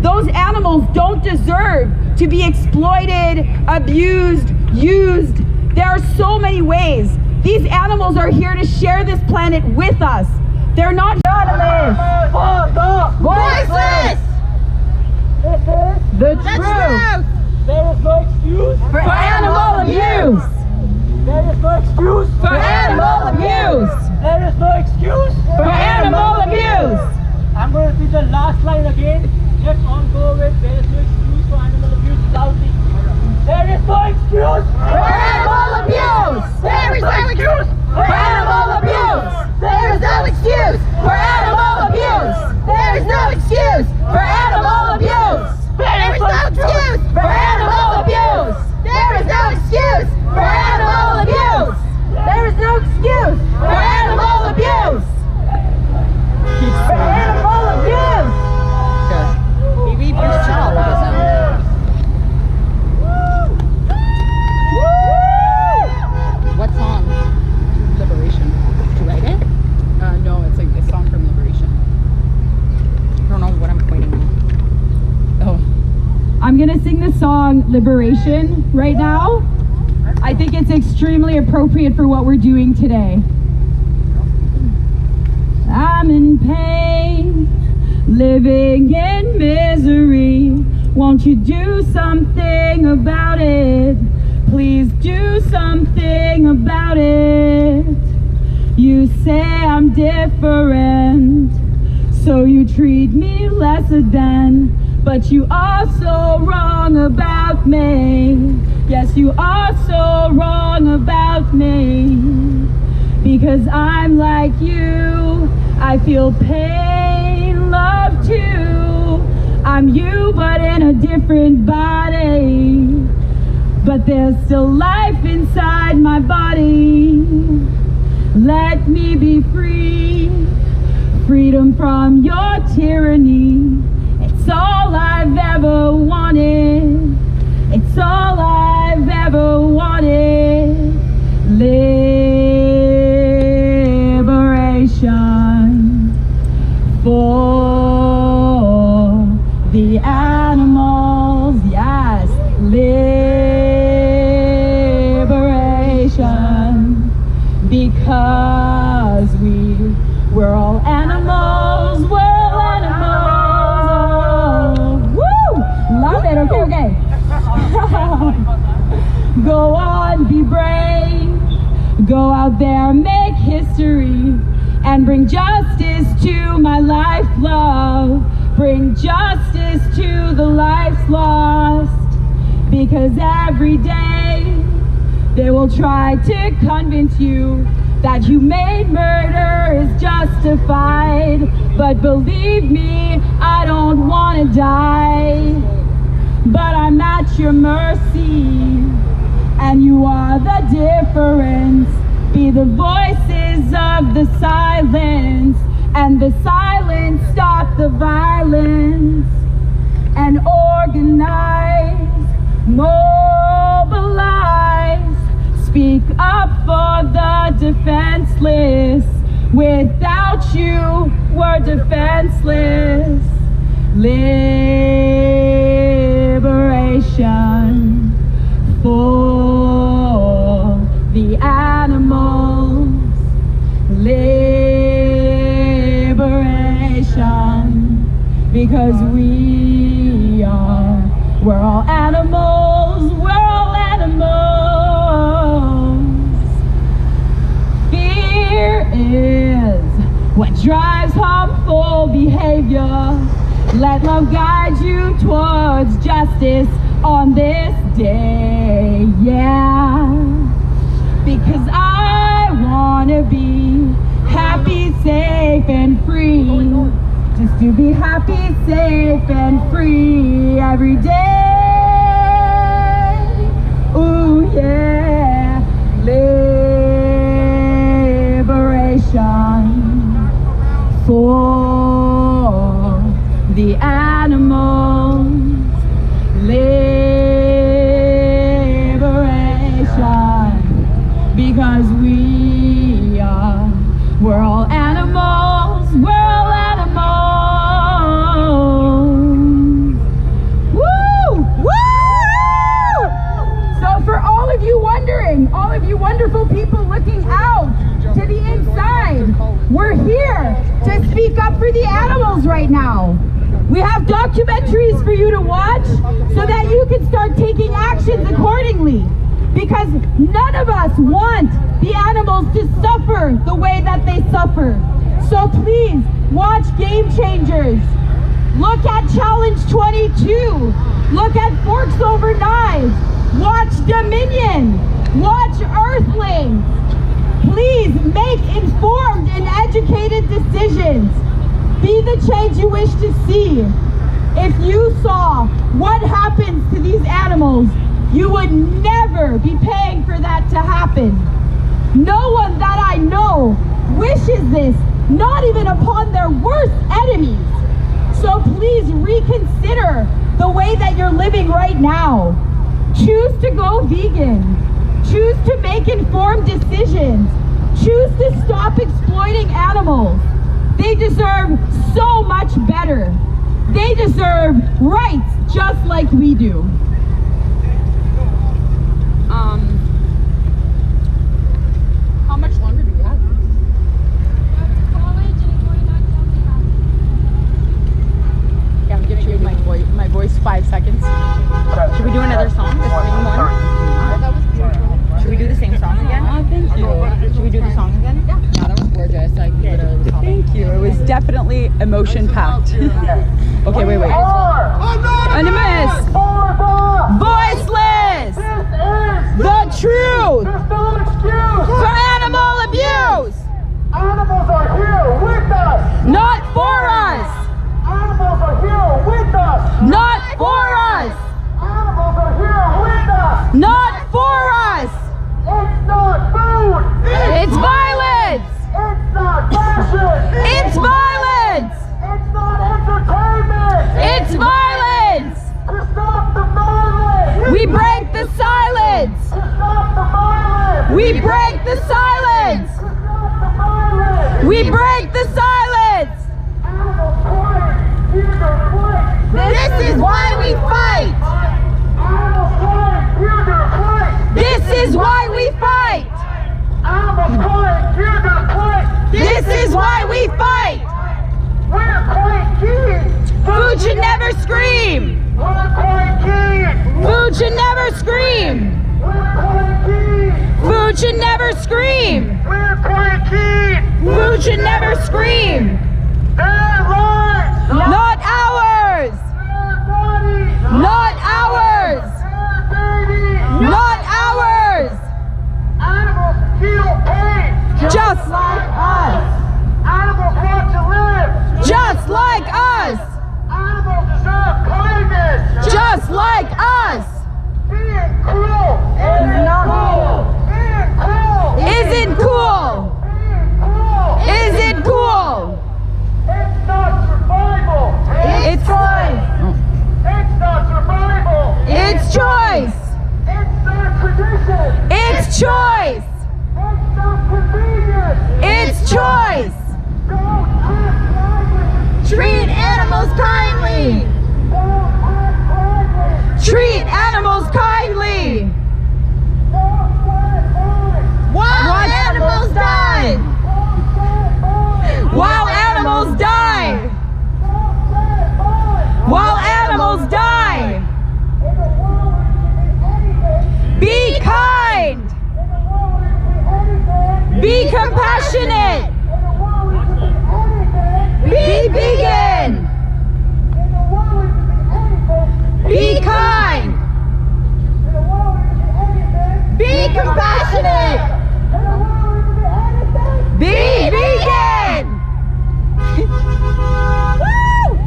Those animals don't deserve to be exploited, abused, used. There are so many ways. These animals are here to share this planet with us. They're not voiceless. This is the truth. There is no excuse for animal abuse. There is no excuse for animal abuse. There is no excuse for animal abuse. I'm going to repeat the last line again. Just on go with there is no excuse for animal abuse loudly. There is no excuse for animal abuse. There is no excuse for animal abuse. There is no excuse for animal abuse. There is no excuse for animal abuse. There is no excuse for animal abuse. There is no excuse for animal abuse. There is no excuse for animal abuse. For animal abuse. Maybe push it all of What song? Liberation. Did you write it? No, it's a song from Liberation. I don't know what I'm pointing at. Oh. I'm gonna sing the song Liberation right now. I think it's extremely appropriate for what we're doing today. I'm in pain, living in misery. Won't you do something about it? Please do something about it. You say I'm different, so you treat me lesser than. But you are so wrong about me. Yes, you are so wrong about me. Because I'm like you, I feel pain, love too. I'm you, but in a different body. But there's still life inside my body. Let me be free, freedom from your tyranny. It's all I've ever wanted. It's all I've ever wanted. Liberation for the animals. Yes, liberation, because we're all animals. We're all animals. Oh, woo! Love it. Okay. Go on, be brave. Go out there, make history, and bring justice to my life, love. Bring justice to the lives lost. Because every day they will try to convince you that humane murder is justified. But believe me, I don't want to die. But I'm at your mercy, and you are the difference. Be the voices of the silence, and the silence stop the violence. And organize Mobilize, speak up for the defenseless. Without you, we're defenseless. Liberation for the animals. Liberation, because we're all animals, we're all animals. Fear is what drives harmful behavior. Let love guide you towards justice on this day, yeah. Because I wanna be happy, safe, and free. Just to be happy, safe, and free every day. Ooh, yeah. Liberation for the animals. Liberation, because we're all animals, we're all animals. Woo! Woo! So for all of you wondering, all of you wonderful people looking out to the inside, we're here to speak up for the animals right now. We have documentaries for you to watch so that you can start taking actions accordingly. Because none of us want the animals to suffer the way that they suffer. So please, watch Game Changers. Look at Challenge 22. Look at Forks Over Knives. Watch Dominion. Watch Earthlings. Please make informed and educated decisions. Be the change you wish to see. If you saw what happens to these animals, you would never be paying for that to happen. No one that I know wishes this, not even upon their worst enemies. So please reconsider the way that you're living right now. Choose to go vegan. Choose to make informed decisions. Choose to stop exploiting animals. They deserve so much better. They deserve rights just like we do. How much longer do we have? Yeah, I'm giving you my voice 5 seconds. Should we do another song? The same one? Should we do the same song again? Thank you. Should we do the song again? Yeah, that was gorgeous. Thank you. It was definitely emotion packed. Okay, wait. Anonymous! Voiceless! The truth! For animal abuse! Animals are here with us! Not for us! Animals are here with us! Not for us! Animals are here with us! Not for us! It's not food! It's violence! It's not fashion! It's violence! It's not entertainment! It's violence! To stop the violence! We break the silence! To stop the violence! We break the silence! To stop the violence! We break the silence! Animals quiet! Hear their plight! This is why we fight! Animals quiet! Hear their plight! This is why we fight! Animals quiet! Hear their plight! This is why we fight! We're quiet kids! Food should never scream! We're quiet kids! Food should never scream! We're quiet kids! Food should never scream! We're quiet kids! Food should never scream! Their lives! Not ours! Their bodies! Not ours! Their babies! Not ours! Animals feel pain! Just like us! Animals want to live! Just like us! Animals deserve kindness! Just like us! Being cruel! Is not cool! Being cruel! Isn't cool! Being cruel! Isn't cool! It's not survival! It's choice! It's not survival! It's choice! animals kindly. Treat animals kindly. While animals die. While animals die. While animals die. Be kind. Be compassionate. Be vegan. Be kind. Be compassionate. Be vegan. Woo!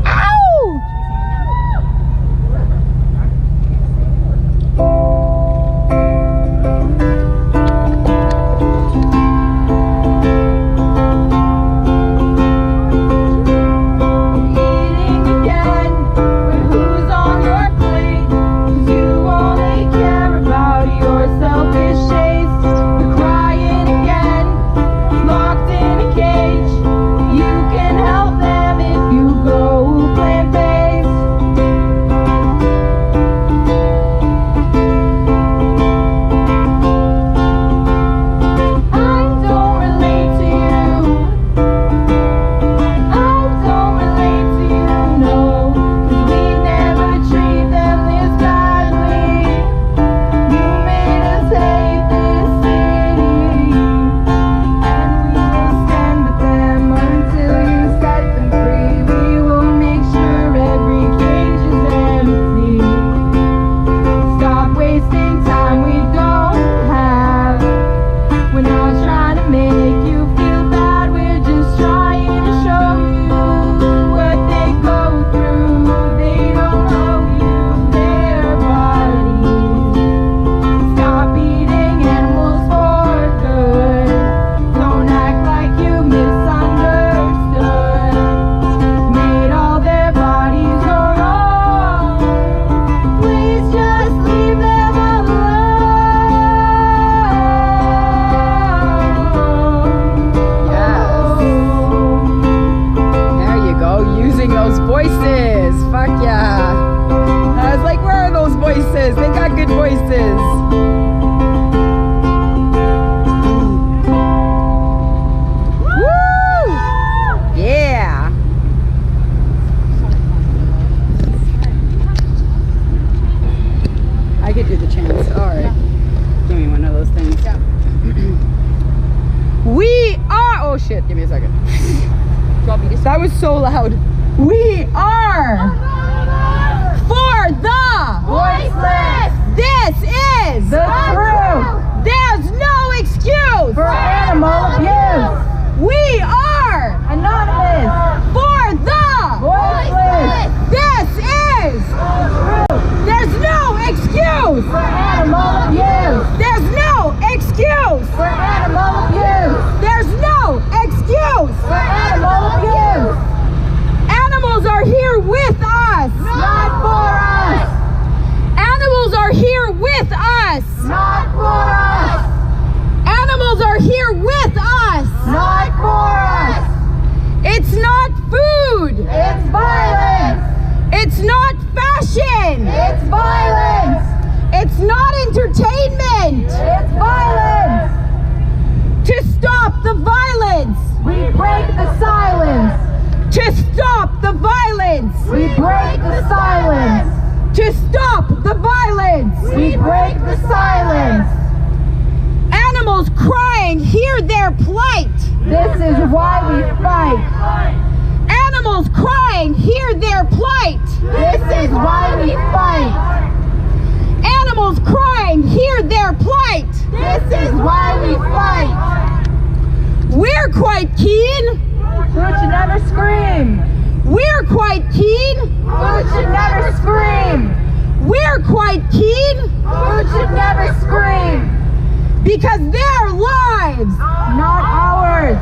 Ow! That was so loud. We are for the voiceless. This is the truth. There's no excuse for animal abuse. We are anonymous for the voiceless. This is the truth. There's no excuse for animal abuse. There's no excuse for animal abuse. There's no excuse for animal abuse. Animals are here with us, not for us. Animals are here with us, not for us. Animals are here with us, not for us. It's not food. It's violence. It's not fashion. It's violence. It's not entertainment. It's violence. To stop the violence, we break the silence. To stop the violence, we break the silence. To stop the violence, we break the silence. Animals crying, hear their plight. This is why we fight. Animals crying, hear their plight. This is why we fight. Animals crying, hear their plight. This is why we fight. We're quite keen. Food should never scream. We're quite keen. Food should never scream. We're quite keen. Food should never scream. Because their lives, not ours.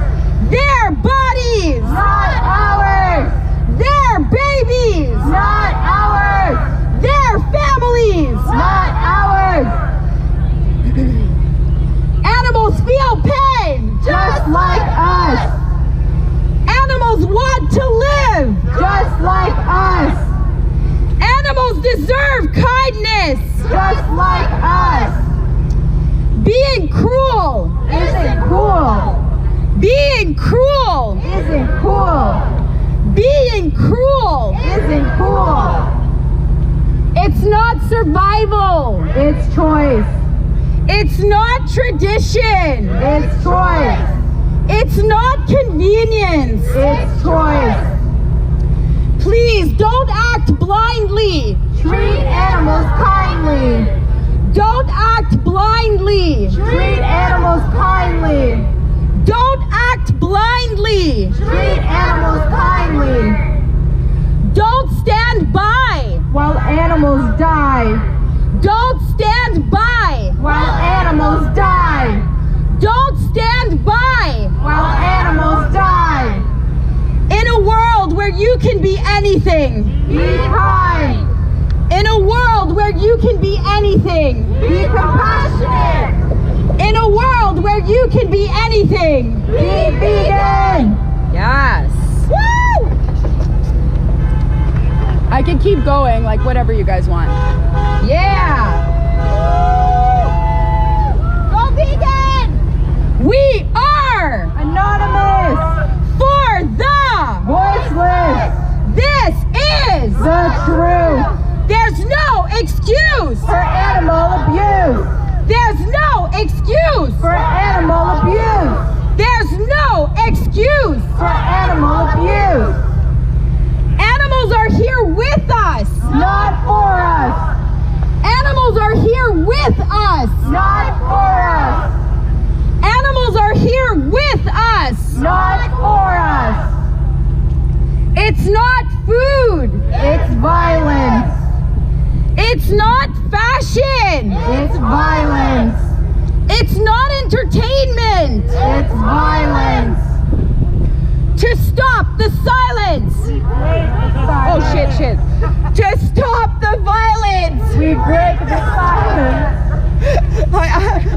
Their bodies, not ours. Their babies, not ours. Their families, not ours. Animals feel pain, just like us. Animals want to live, just just like us. Animals deserve kindness, just like us. Being cruel isn't cool. Being cruel isn't cool. Being cruel isn't cool. It's not survival, it's choice. It's not tradition, it's choice. It's not convenience, it's choice. Please don't act blindly. Treat animals kindly. Don't act blindly. Treat animals kindly. Don't act blindly. Treat animals kindly. Don't stand by while animals die. Don't stand by while animals die. Don't stand by while animals die. In a world where you can be anything, be kind. In a world where you can be anything, be compassionate. In a world where you can be anything, be vegan. Yes. Woo! I can keep going, like whatever you guys want. Yeah. Go vegan! We are anonymous for the voiceless. This is the truth. There's no excuse for animal abuse. There's no excuse for animal abuse. There's no excuse for animal abuse. Animals are here with us, not for us. Animals are here with us, not for us. Animals are here with us, not for us. It's not food, it's violence. It's not fashion, it's violence. It's not entertainment, it's violence. To stop the silence. Oh shit. To stop the violence. We break the silence. A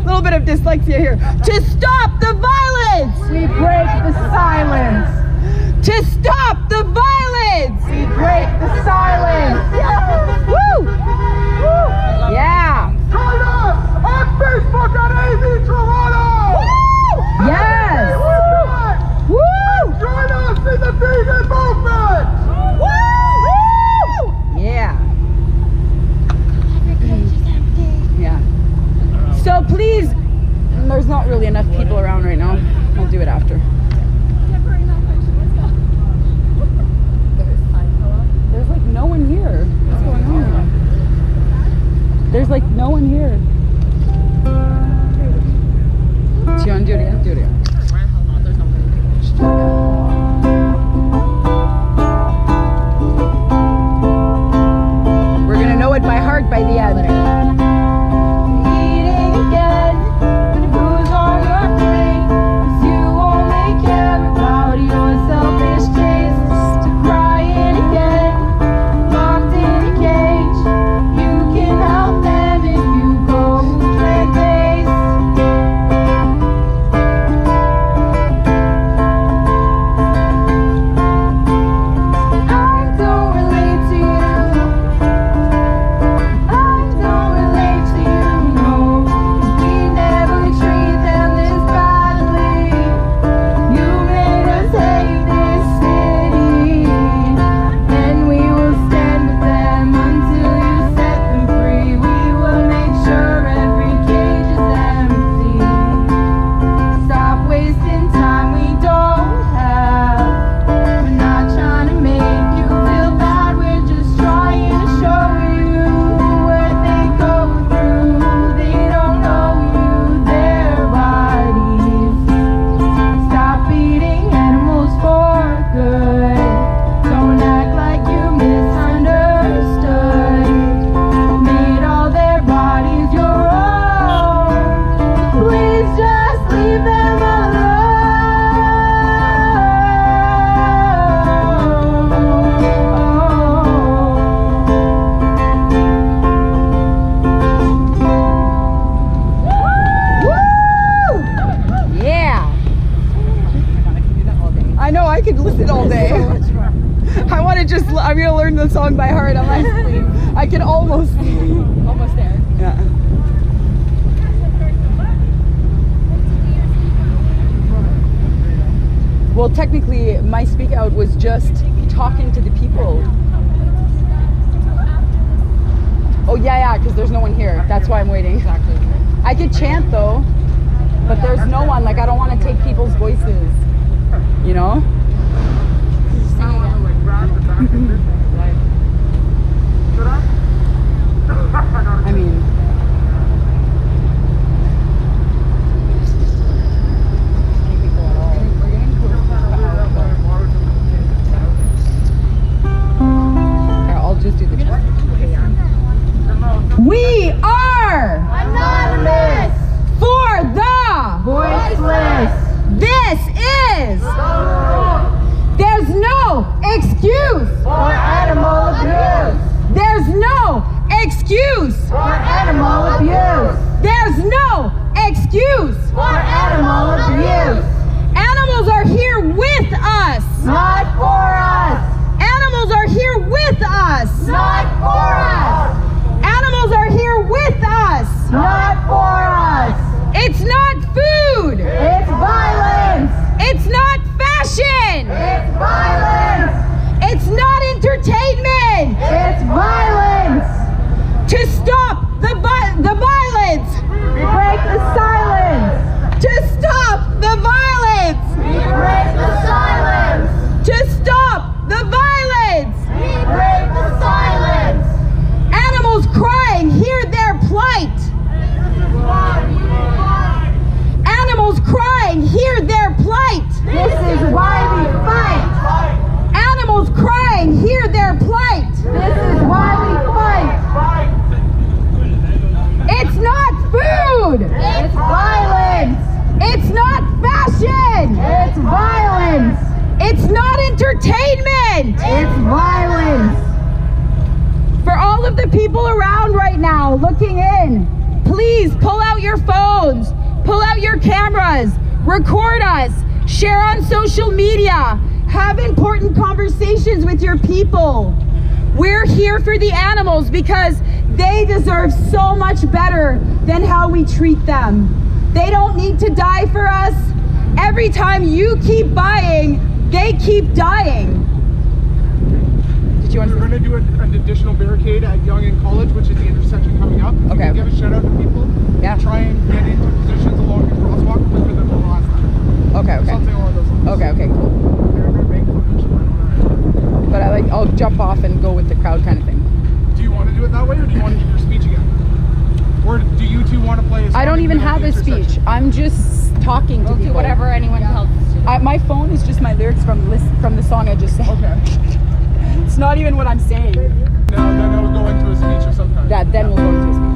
little bit of dyslexia here. To stop the violence. We break the silence. To stop the violence. We break the silence. Woo! Woo! Yeah. Join us on Facebook at AV Toronto! Woo! Yes! Woo! Join us in the vegan movement! Woo! Yeah. Yeah. So please, there's not really enough people around right now. We'll do it after. There's like no one here. What's going on here? There's like no one here. Do you want to do it again? Do it again. We're gonna know it by heart by the end. Eating again, but who's on your plate? 'Cause you only care about your selfish tastes. To crying again, locked in a cage. You can help them if you go plant-based. I don't relate to you. I don't relate to you, no. 'Cause we never treat them this badly. You made us hate this city, and we will stand with them until you set them free. We will make sure every cage is empty. Stop wasting time we don't have. We're not trying to make you feel bad. We're just trying to show you what they go through. They don't know you, their bodies. Stop eating animals for good. Don't act like you misunderstood. Made all their bodies your own. Please just leave them alone. Woo! Yeah. I know, I could listen all day. I wanted I'm gonna learn the song by heart. I'm like, I can almost there. Yeah. Well, technically, my speak out was just talking to the people. Oh yeah, because there's no one here. That's why I'm waiting. Exactly. I could chant though, but there's no one. Like, I don't want to take people's voices. You know? I mean, I'll just do the chant. We are Anonymous for the voiceless. This is. There's no excuse For animal abuse. There's no excuse For animal abuse. There's no excuse For animal abuse. Animals are here with us. Not for us. Animals are here with us. Not for us. Animals are here with us. Not for us. It's not food. It's violence. It's not fashion. It's violence. It's not entertainment. It's violence. To stop the violence. Break the silence. To stop the violence. Break the silence. To stop the violence. Break the silence. Animals crying, hear their plight. Animals crying, hear their plight. This is why we fight. Animals crying, hear their plight. This is why we fight. It's not food. It's violence. It's not fashion. It's violence. It's not entertainment. It's violence. For all of the people around right now looking in, please pull out your phones, pull out your cameras, record us, share on social media, have important conversations with your people. We're here for the animals because they deserve so much better than how we treat them. They don't need to die for us. Every time you keep buying, they keep dying. Did you want We're going to do an additional barricade at Yonge and College, which is the intersection coming up. Okay. You can give a shout out to people. Yeah. Try and get into positions along the crosswalk quicker than the last time. Okay. Something along those lines. Okay, cool. Very big footage. But I'll jump off and go with the crowd kind of thing. Do you want to do it that way, or do you want to give your speech again? Or do you two want to play a song? I don't even have a intersection? speech. I'm just talking to people. Whatever anyone tells us to do. My phone is just my lyrics from the song I just sang. Okay. It's not even what I'm saying. No, then we'll go into a speech of some kind. Then we'll go into a speech.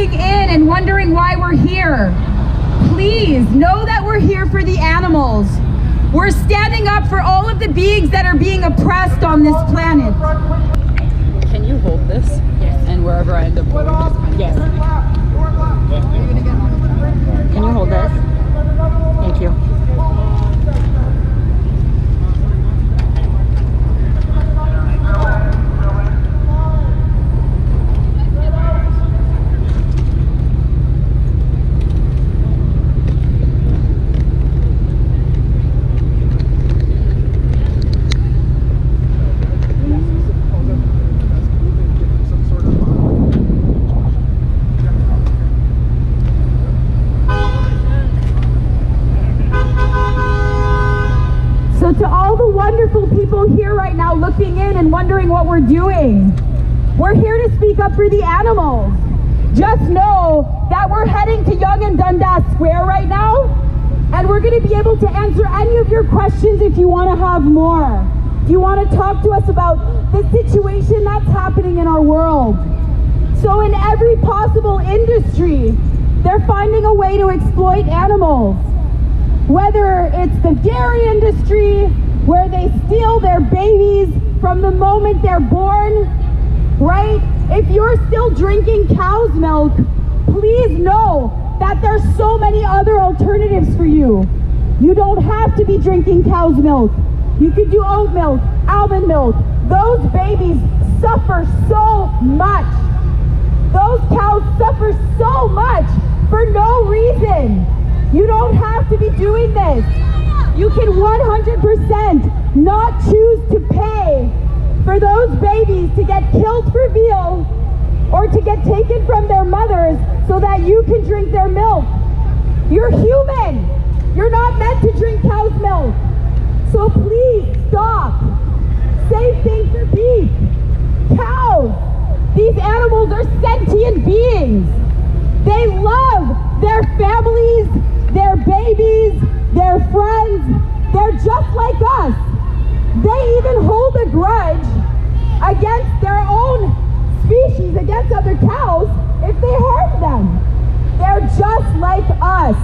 looking in and wondering why we're here, please know that we're here for the animals. We're standing up for all of the beings that are being oppressed on this planet. Can you hold this? Yes. And wherever I end up going, just kind of... Yes. Can you hold this? Thank you. Here right now looking in and wondering what we're doing. We're here to speak up for the animals. Just know that we're heading to Yonge and Dundas Square right now, and we're going to be able to answer any of your questions if you want to have more. If you want to talk to us about the situation that's happening in our world. So in every possible industry, they're finding a way to exploit animals. Whether it's the dairy industry, where they steal their babies from the moment they're born, right? If you're still drinking cow's milk, please know that there's so many other alternatives for you. You don't have to be drinking cow's milk. You could do oat milk, almond milk. Those babies suffer so much. Those cows suffer so much for no reason. You don't have to be doing this. You can 100% not choose to pay for those babies to get killed for veal or to get taken from their mothers so that you can drink their milk. You're human. You're not meant to drink cow's milk. So please stop. Save things for beef. Cows. These animals are sentient beings. They love their families, their babies, their friends. They're just like us. They even hold a grudge against their own species, against other cows, if they harm them. They're just like us.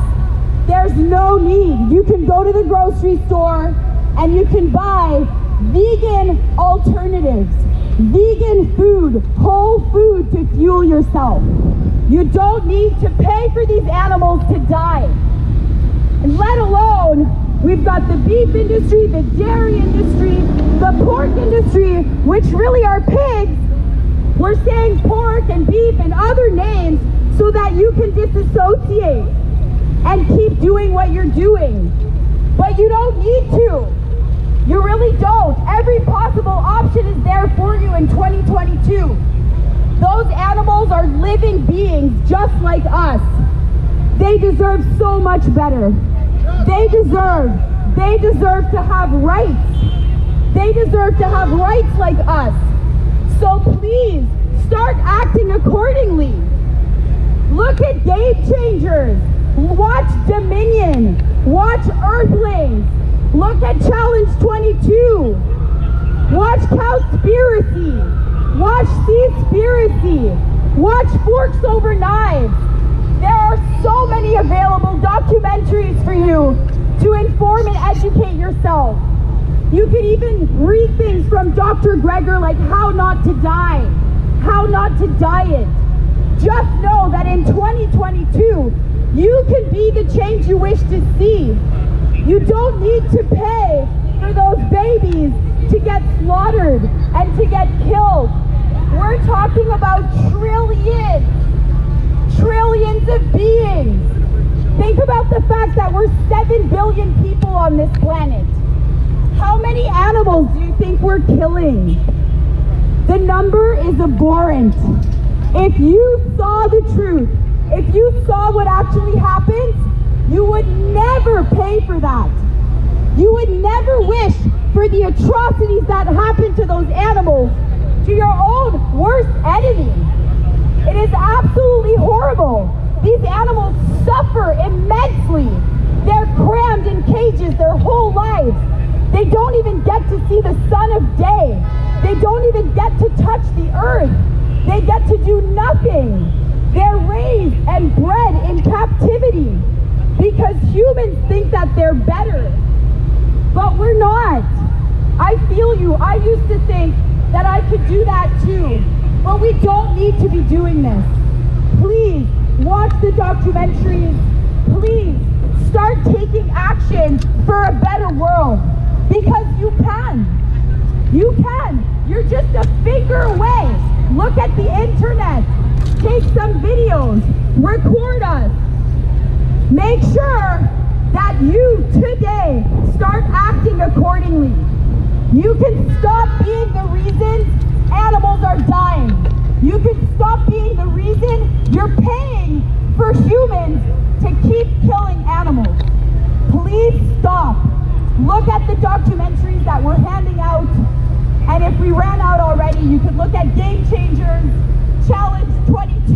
There's no need. You can go to the grocery store and you can buy vegan alternatives, vegan food, whole food to fuel yourself. You don't need to pay for these animals to die. And let alone, we've got the beef industry, the dairy industry, the pork industry, which really are pigs. We're saying pork and beef and other names so that you can disassociate and keep doing what you're doing. But you don't need to. You really don't. Every possible option is there for you in 2022. Those animals are living beings just like us. They deserve so much better. They deserve to have rights. They deserve to have rights like us. So please, start acting accordingly. Look at Game Changers. Watch Dominion. Watch Earthlings. Look at Challenge 22. Watch Cowspiracy. Watch Seaspiracy. Watch Forks Over Knives. There are so many available documentaries for you to inform and educate yourself. You can even read things from Dr. Greger like How Not to Die, How Not to Diet. Just know that in 2022, you can be the change you wish to see. You don't need to pay for those babies to get slaughtered and to get killed. We're talking about trillions of beings. Think about the fact that we're 7 billion people on this planet. How many animals do you think we're killing? The number is abhorrent. If you saw the truth, if you saw what actually happens, you would never pay for that. You would never wish for the atrocities that happen to those animals, to your own worst enemy. It is absolutely horrible. These animals suffer immensely. They're crammed in cages their whole lives. They don't even get to see the sun of day. They don't even get to touch the earth. They get to do nothing. They're raised and bred in captivity because humans think that they're better. But we're not. I feel you. I used to think that I could do that too. But we don't need to be doing this. Please watch the documentaries. Please start taking action for a better world. Because you can. You can. You're just a finger away. Look at the internet. Take some videos. Record us. Make sure that you today start acting accordingly. You can stop being the reason animals are dying. You can stop being the reason you're paying for humans to keep killing animals. Please stop. Look at the documentaries that we're handing out. And if we ran out already, you could look at Game Changers, Challenge 22,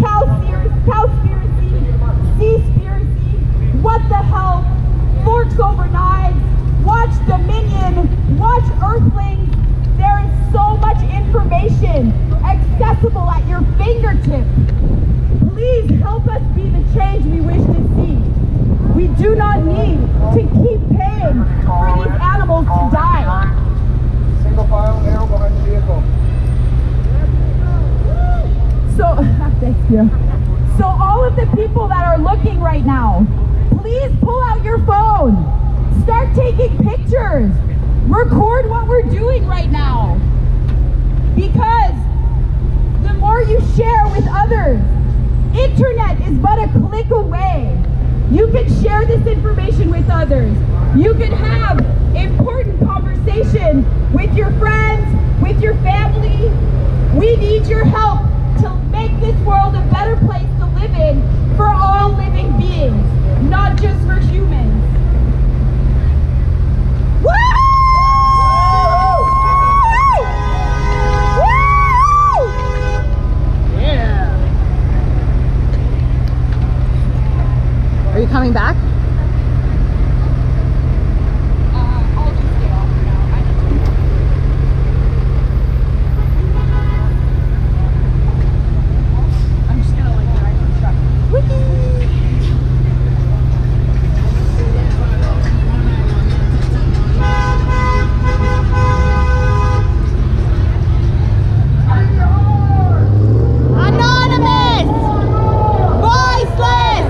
Cowspiracy, Seaspiracy, What the Hell, Forks Over Knives, watch Dominion, watch Earthlings. There is so much information accessible at your fingertips. Please help us be the change we wish to see. We do not need to keep paying for these animals to die. Single file, arrow behind the vehicle. So, thank you. So all of the people that are looking right now, please pull out your phone. Start taking pictures. Record what we're doing right now. Because the more you share with others, internet is but a click away. You can share this information with others. You can have important conversation with your friends, with your family. We need your help to make this world a better place to live in for all living beings, not just for humans. Woo! Woo! Yeah. Are you coming back? I'll just get off now. I'm just gonna like drive the truck. Anonymous! Voiceless!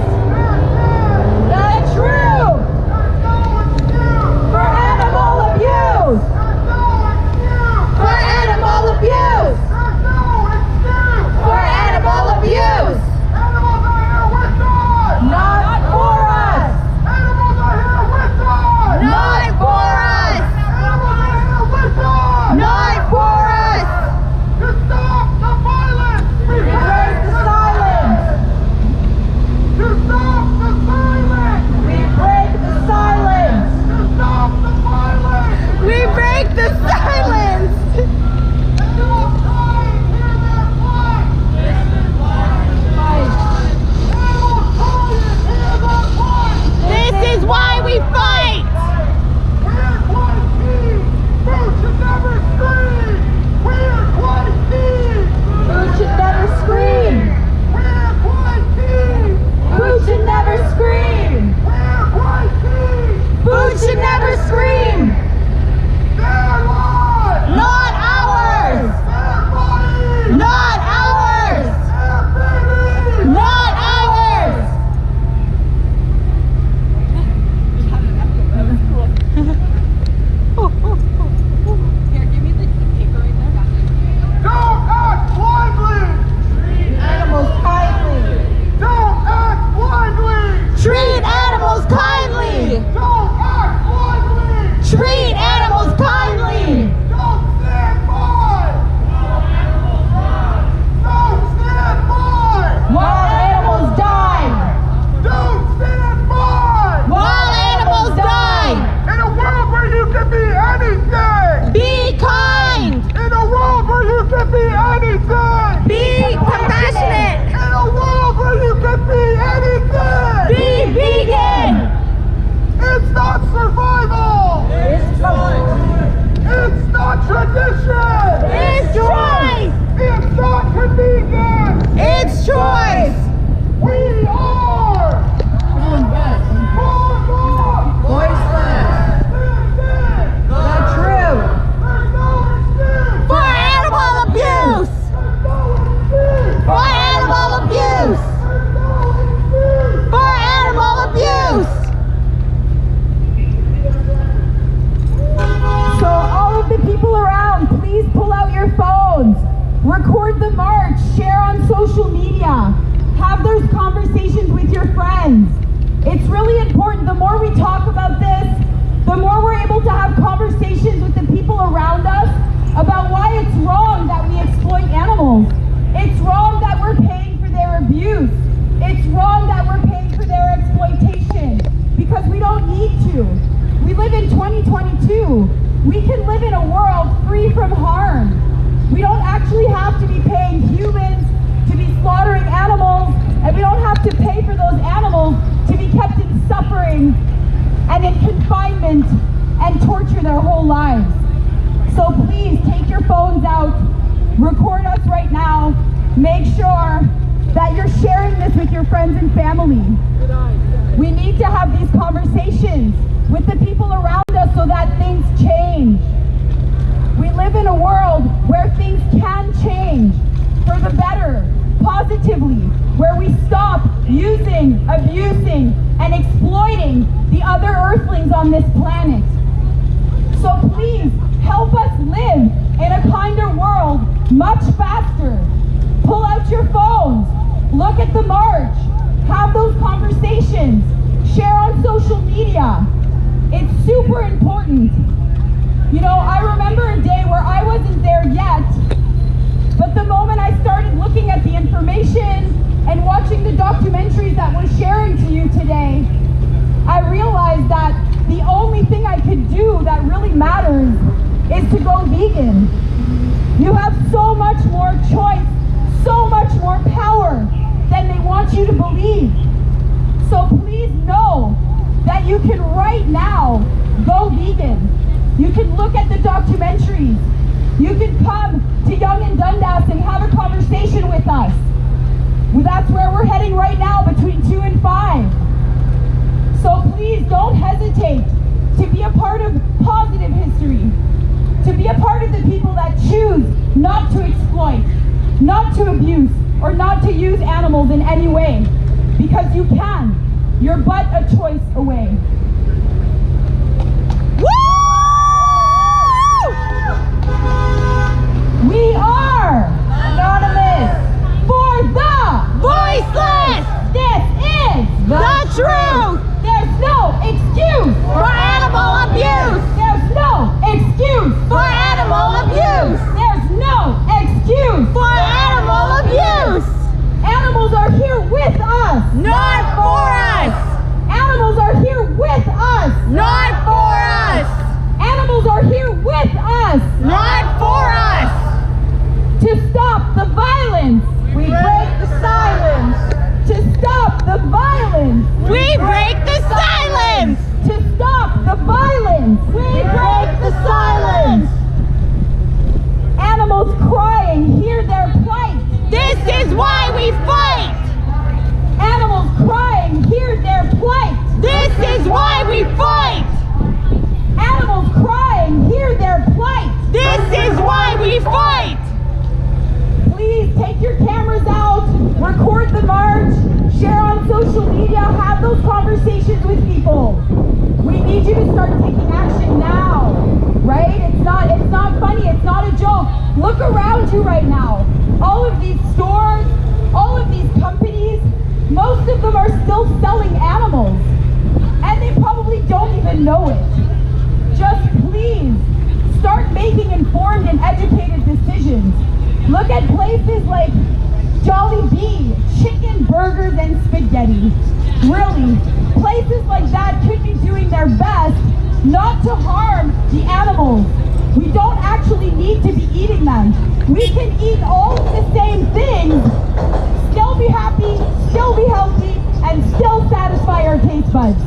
the more we're able to have conversations with the people around us about why it's wrong that we exploit animals. It's wrong that we're paying for their abuse. It's wrong that we're paying for their exploitation, because we don't need to. We live in 2022. We can live in a world free from harm. We don't actually have to be paying humans to be slaughtering animals, and we don't have to pay for those animals to be kept in suffering and in confinement and torture their whole lives. So please take your phones out, record us right now, make sure that you're sharing this with your friends and family. We need to have these conversations with the people around us so that things change. We live in a world where things can change for the better, positively, where we stop using, abusing, and exploiting the other earthlings on this planet. So please help us live in a kinder world much faster. Pull out your phones, look at the march, have those conversations, share on social media. It's super important. You know, I remember a day where I wasn't there yet, but the moment I started looking at the information and watching the documentaries that we're sharing to you today, I realized that the only thing I could do that really matters is to go vegan. You have so much more choice, so much more power than they want you to believe. So please know that you can right now go vegan. You can look at the documentaries. You can come to Yonge and Dundas and have a conversation with us. That's where we're heading right now, between 2 and 5. So please don't hesitate to be a part of positive history, to be a part of the people that choose not to exploit, not to abuse, or not to use animals in any way, because you can. You're but a choice away. We are anonymous for the voiceless. This is the truth. There's no excuse for animal abuse. There's no excuse for animal abuse. There's no excuse for animal abuse. Animals are here with us, not for us. Animals are here with us, not for us. Animals are here with us, not for us. To stop the violence, we break the silence. To stop the violence, we break the silence. To stop the violence, we break the silence. Animals crying, hear their plight. This is why we fight. Animals crying, hear their plight. This is why we fight. Animals crying, hear their plight. This is why we fight. Please take your cameras out, record the march, share on social media, have those conversations with people. We need you to start taking action now, right? It's not funny, it's not a joke. Look around you right now. All of these stores, all of these companies, most of them are still selling animals, and they probably don't even know it. Just please start making informed and educated decisions. Look at places like Jolly Bee, chicken, burgers, and spaghetti. Really, places like that could be doing their best not to harm the animals. We don't actually need to be eating them. We can eat all of the same things, still be happy, still be healthy, and still satisfy our taste buds.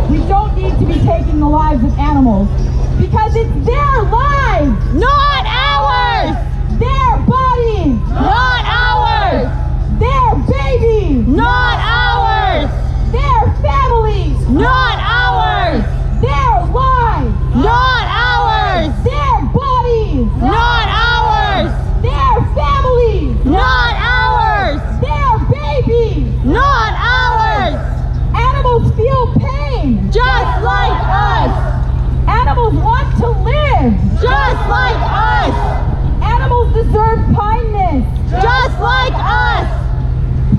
We don't need to be taking the lives of animals, because it's their lives, not ours. Their bodies, not ours. Their babies, not ours. Their families, not ours. Their lives, not ours. Their bodies, not ours. Their families, not ours. Their babies, not ours. Animals feel pain, just like us. Animals want to live, just like us. Animals deserve kindness, just like us.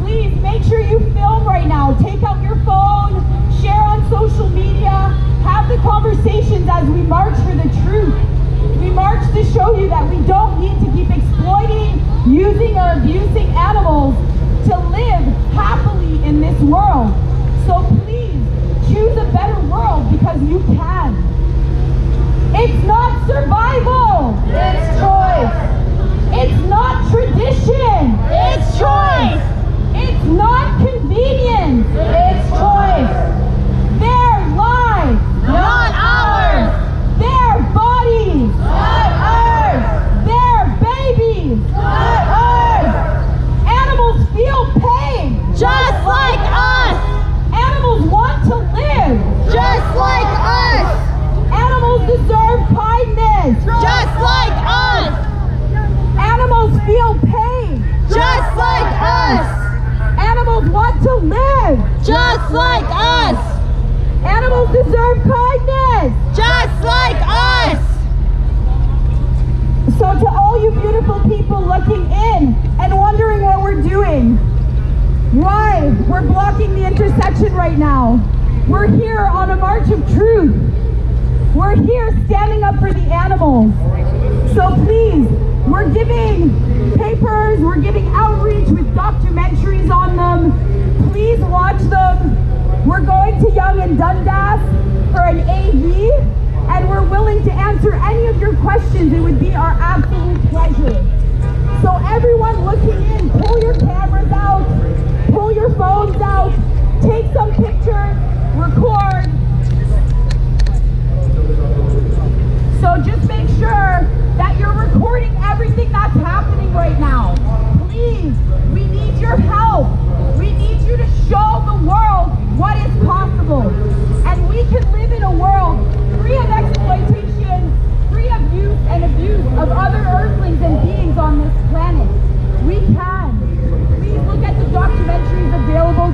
Please make sure you film right now. Take out your phone, share on social media, have the conversations as we march for the truth. We march to show you that we don't need to keep exploiting, using, or abusing animals to live happily in this world. So please, choose a better world because you can. It's not survival. It's choice. It's not tradition. It's choice. It's not convenience. It's choice. Their lives, not ours. Their bodies, not ours. Their babies, not ours. Animals feel pain, just like us. Animals want to live, just like us. Animals deserve kindness, just like us. Animals feel pain, just like us. Animals want to live, just like us. Animals deserve kindness, just like us. So to all you beautiful people looking in and wondering what we're doing, why we're blocking the intersection right now, we're here on a march of truth. We're here standing up for the animals. So please, we're giving papers, we're giving outreach with documentaries on them. Please watch them. We're going to Yonge and Dundas for an AV, and we're willing to answer any of your questions. It would be our absolute pleasure. So everyone looking in, pull your cameras out, pull your phones out, take some pictures, record. So just make sure that you're recording everything that's happening right now. Please, we need your help. We need you to show the world what is possible. And we can live in a world free of exploitation, free of use and abuse of other earthlings and beings on this planet. We can. Please look at the documentaries available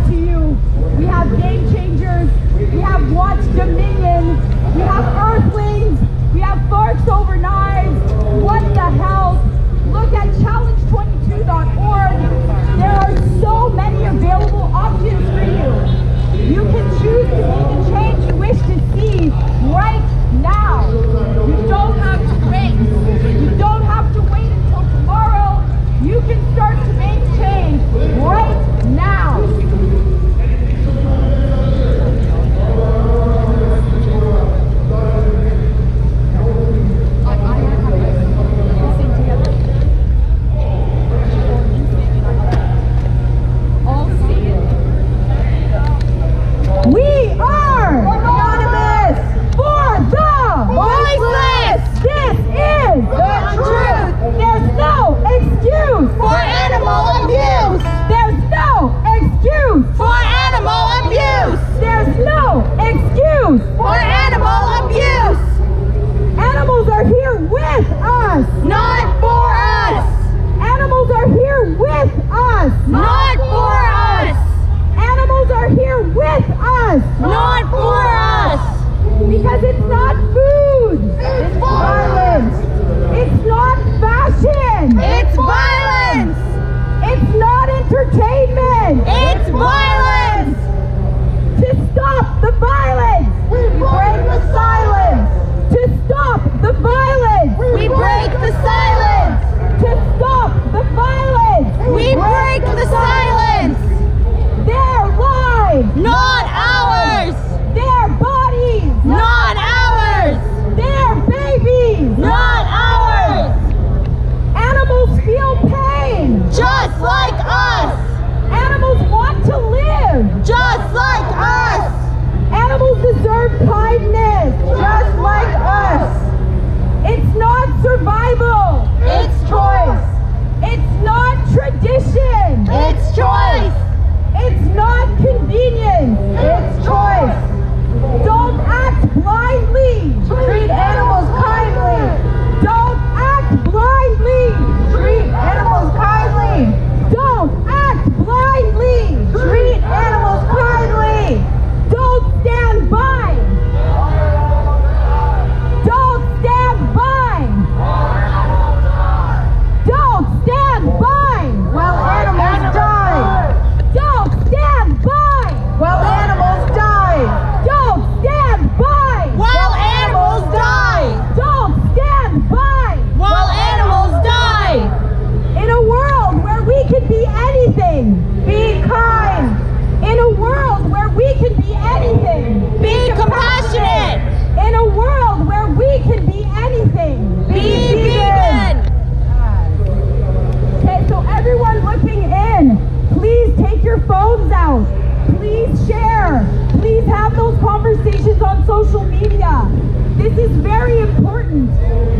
social media. This is very important.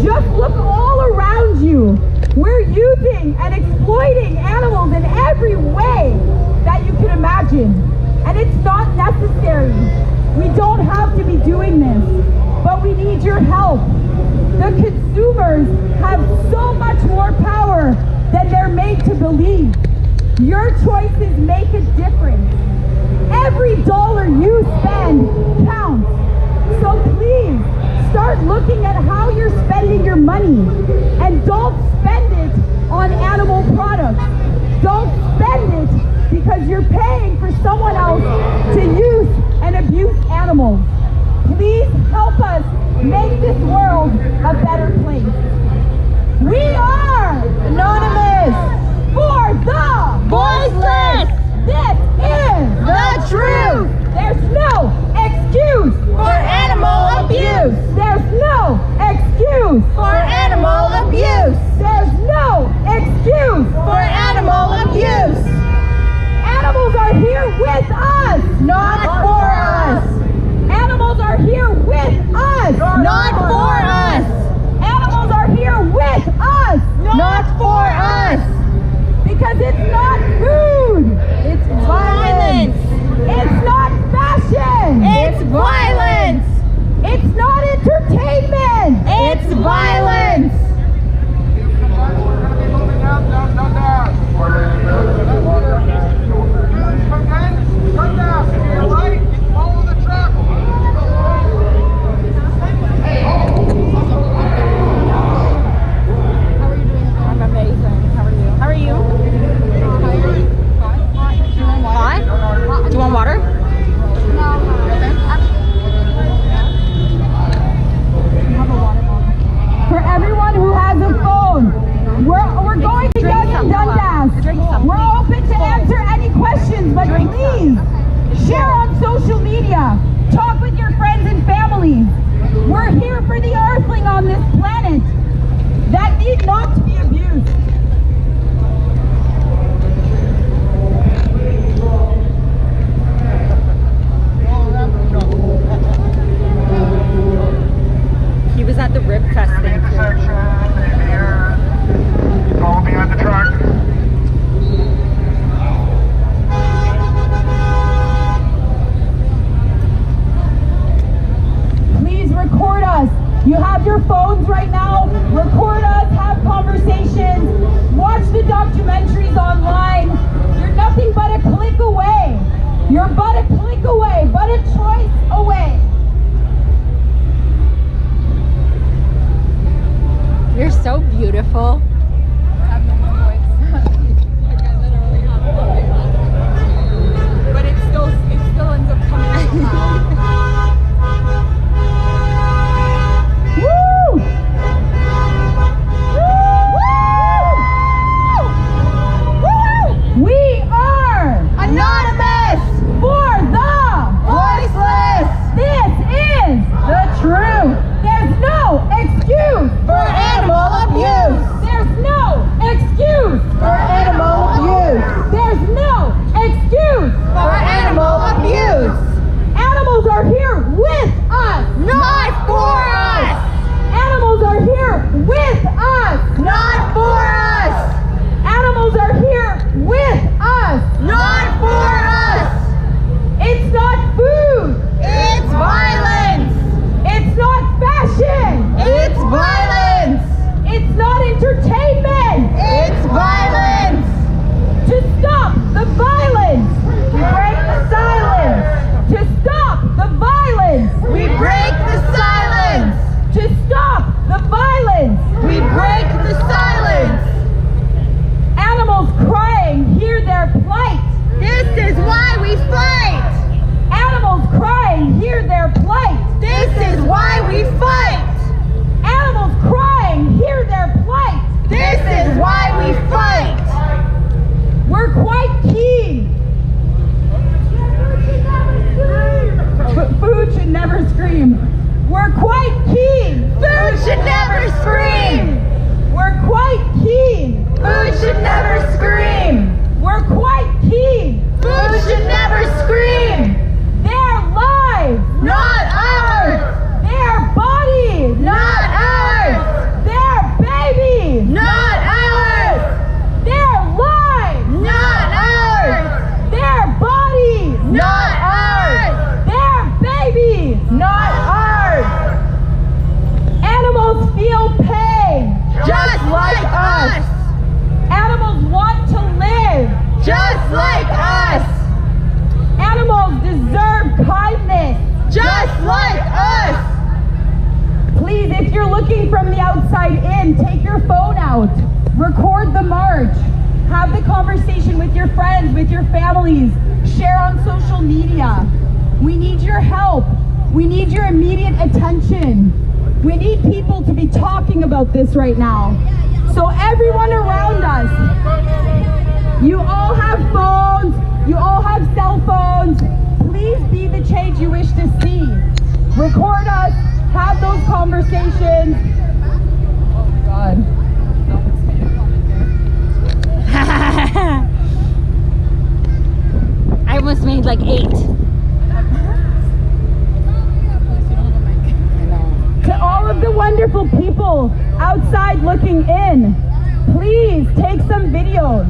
Just look all around you. We're using and exploiting animals in every way that you can imagine. And it's not necessary. We don't have to be doing this, but we need your help. The consumers have so much more power than they're made to believe. Your choices make a difference. Every dollar you spend counts. So please, start looking at how you're spending your money. And don't spend it on animal products. Don't spend it because you're paying for someone else to use and abuse animals. Please help us make this world a better place. We are Anonymous for the Voiceless. This is the truth. There's no excuse for animal abuse. There's no excuse for animal abuse. There's no excuse for animal abuse. Animals are here with us, not for us. Animals are here with us, not for us. Animals are here with us, not for us. Because it's not food, it's violence. It's not fashion, it's violence. It's not entertainment, it's violence. Come down, to your right, follow the truck. I'm amazing. How are you? How are you? Hot? Do you want water? For everyone who has a phone, we're going to get in Dundas. We're open to answer any questions, but please share on social media. Talk with your friends and families. We're here for the earthling on this planet that need not to be abused. He was at the Rib Fest thing too. Follow behind the truck. Please record us. You have your phones right now. Record us, have conversations, watch the documentaries online. You're nothing but a click away. You're but a click away, but a choice away. You're so beautiful. But it still ends up coming out. Woo! Woo! We are Anonymous for the Voiceless. This is the truth. There's no excuse for animal abuse. There's looking from the outside in, take your phone out, record the march, have the conversation with your friends, with your families, share on social media. We need your help. We need your immediate attention. We need people to be talking about this right now. So everyone around us, you all have phones, you all have cell phones. Please be the change you wish to see. Record us, have those conversations. Oh my God. I almost made like 8. To all of the wonderful people outside looking in, please take some videos.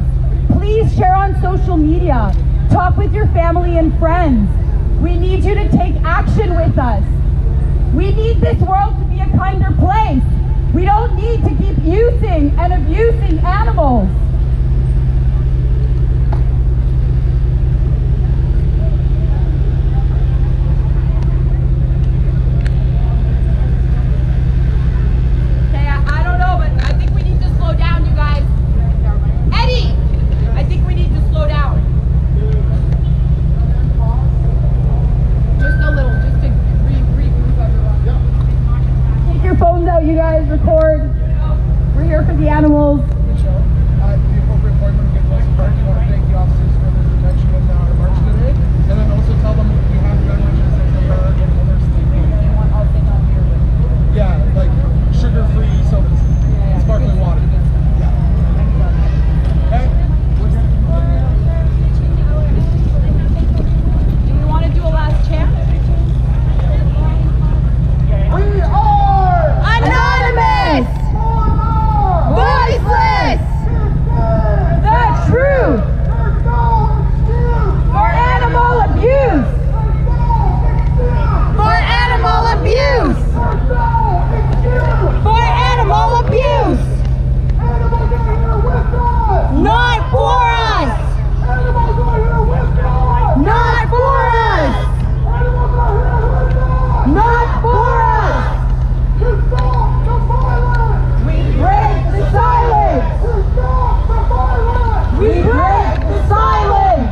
Please share on social media. Talk with your family and friends. We need you to take action with us. We need this world to be a kinder place. We don't need to keep using and abusing animals. You guys record. We're here for the animals. The appropriate point when we get close to park, you want to thank the officers for their protection in our march today, and then also tell them we have gun ranges in the park and all their sleeping. Yeah, like sugar-free sodas, sparkling water. Yeah. Okay. Do we want to do a last chant? We are anonymous, voiceless, the truth for animal abuse, for animal abuse, for animal abuse, not for us, not for us, not for us. We break the silence! We break the silence!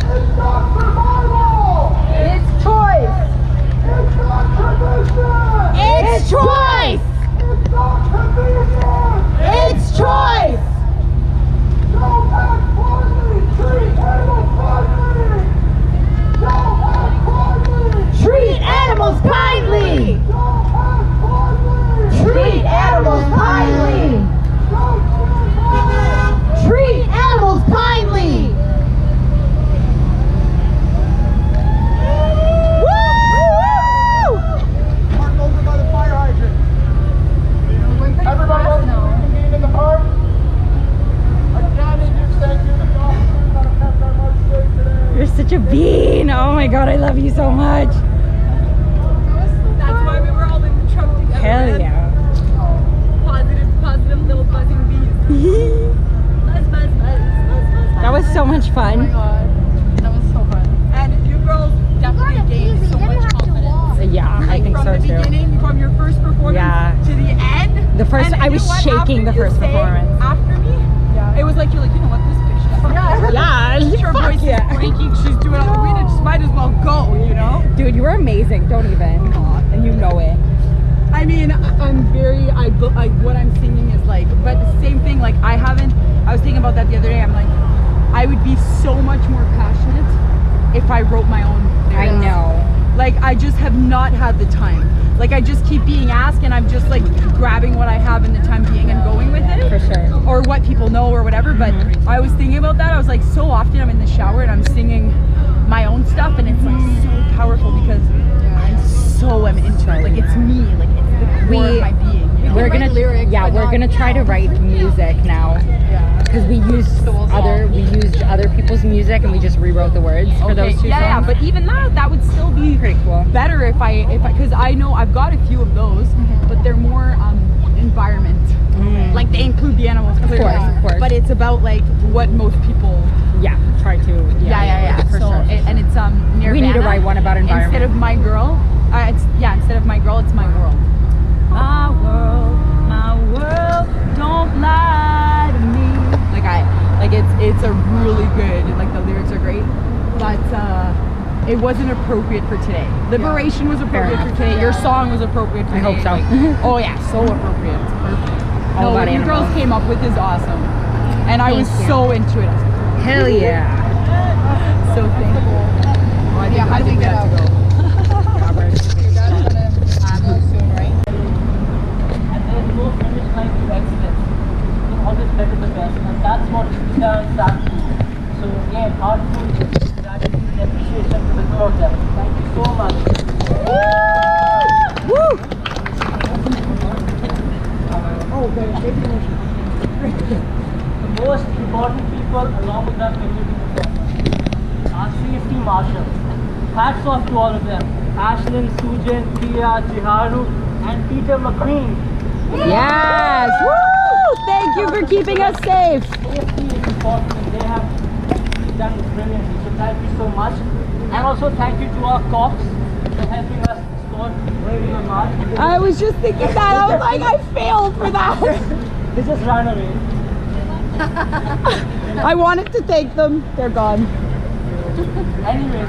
It's not survival! It's choice! It's not tradition! It's choice! It's not convenience! It's choice! Don't act poorly! Treat animals kindly! Don't act poorly! Treat animals kindly! Don't act poorly! Treat animals kindly! Don't stand Treat animals kindly! Woo! Park over by the fire hydrant. Everybody else convene in the park. Again, a huge thank you to the officers that have kept our march safe today. You're such a bean. Oh my God, I love you so much. That's why we were all in the truck together. Hell man. yeah. Positive little buzzing bees. Buzz, buzz, buzz, buzz, buzz, buzz. That was so much Oh my fun. God, that was so fun. And you girls definitely gained so much confidence. Yeah, I think from so the too. beginning, from your first performance Yeah. to the end. The first, And I you was know what? shaking the After you first sang performance. After me, it was like, you're like, you know what, this bitch is Yeah, her fuck voice yeah. is breaking, she's doing all the we just might as well go, you know? Dude, you were amazing. Don't even. And you know it. I mean, I'm very, what I'm singing is like, but the same thing, like I was thinking about that the other day, I'm like, I would be so much more passionate if I wrote my own lyrics. I know. Like, I just have not had the time. Like, I just keep being asked and I'm just like grabbing what I have in the time being and going with it. For sure. Or what people know or whatever, but I was thinking about that, I was like, so often I'm in the shower and I'm singing my own stuff and it's like so powerful because I so am into it. Like, it's me, like it's the core of my being. You know? We're gonna lyrics, yeah, we're gonna try to write music now. Because we used other people's music and we just rewrote the words for those two songs. Yeah, but even that would still be pretty cool. Better if I because I know I've got a few of those, but they're more environment. Like they include the animals clearly, of course. but it's about like what most people try to for so sure. And it's Nirvana. We need to write one about environment. Instead of my girl, it's my world. my world, don't lie to me. Like it's a really good, like the lyrics are great, but it wasn't appropriate for today. Liberation was appropriate for today. Your song was appropriate for today. I hope so. Like, oh yeah, so appropriate. It's perfect. All What about you girls animals. came up with is awesome. And I was Thank you. so into it. I was like, Hell yeah. so thankful. Oh, I think, how do we we get have out? to go. You guys are gonna go soon, right? And there's no finish line to excellence. You can always better the best, and that's what India stands for. So again, heartfelt gratitude and appreciation to the two of them. Thank you so much. Woo! The most important people along with our community members, our safety marshals. Hats off to all of them. Ashlyn, Sujan, Priya, Jiharu, and Peter McQueen. Yes! Woo! Thank you for keeping us safe. Safety is important and they have done it brilliantly. So thank you so much. And also thank you to our cops for helping us score bravely on March. I was just thinking that. I was like, I failed for that. They just ran away. I wanted to thank them. They're gone. Anyways,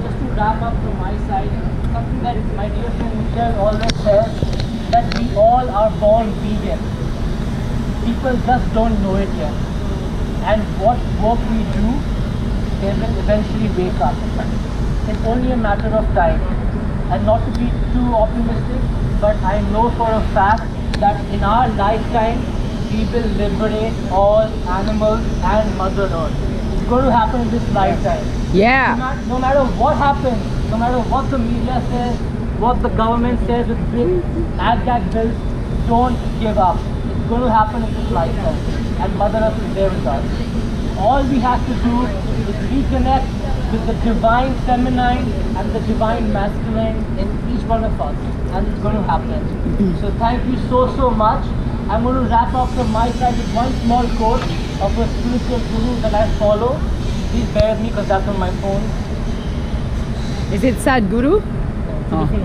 just to wrap up from my side, something that my dear friend Michelle always says, that we all are born vegan. People just don't know it yet. And what work we do, they will eventually wake up. It's only a matter of time. And not to be too optimistic, but I know for a fact that in our lifetime, we will liberate all animals and Mother Earth. It's going to happen in this lifetime. Yeah. No matter what happens, no matter what the media says, what the government says with big ag bills, don't give up. It's going to happen in this lifetime. And Mother Earth is there with us. All we have to do is reconnect with the divine feminine and the divine masculine in each one of us. And it's going to happen. So thank you so much. I'm going to wrap up from my side with one small quote of a spiritual guru that I follow. Please bear with me because that's on my phone. Is it Sadhguru?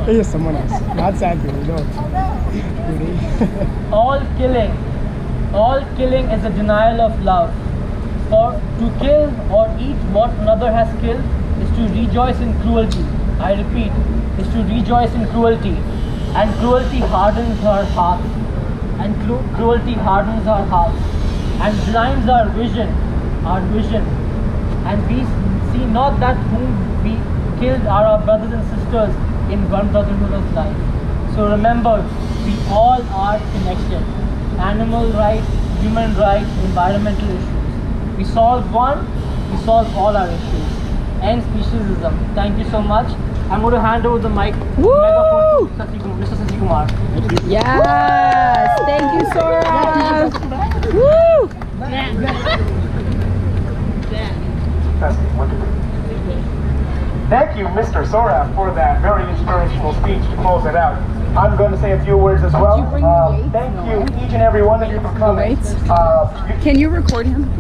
It is someone else. Not Sadhguru, no. All killing is a denial of love. For to kill or eat what another has killed is to rejoice in cruelty. I repeat, is to rejoice in cruelty. And cruelty hardens our hearts. And cruelty hardens our hearts. And blinds our vision. And we see not that whom we killed are our brothers and sisters in one brotherhood of life. So remember, we all are connected. Animal rights, human rights, environmental issues. We solve one, we solve all our issues. End speciesism. Thank you so much. I'm going to hand over the megaphone to Mr. Sasi Kumar. Yes! Thank you, Sora! Woo! Thank you, Mr. Sora, for that very inspirational speech to close it out. I'm going to say a few words as well. Thank you, each and every one of you, for coming. Can you record him?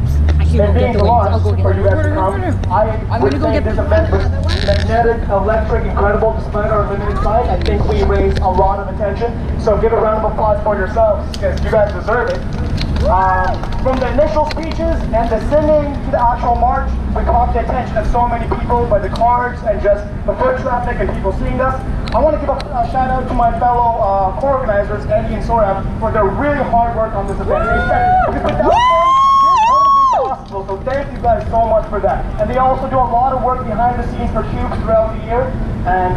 And being the launch for you guys to come. I would say this event was magnetic, electric, incredible. Despite our limited size, I think we raised a lot of attention. So give a round of applause for yourselves, because you guys deserve it. From the initial speeches and the singing to the actual march, we caught the attention of so many people by the cards and just the foot traffic and people seeing us. I want to give a shout out to my fellow co-organizers, Eddie and Sora, for their really hard work on this event. So thank you guys so much for that. And they also do a lot of work behind the scenes for Cubes throughout the year. And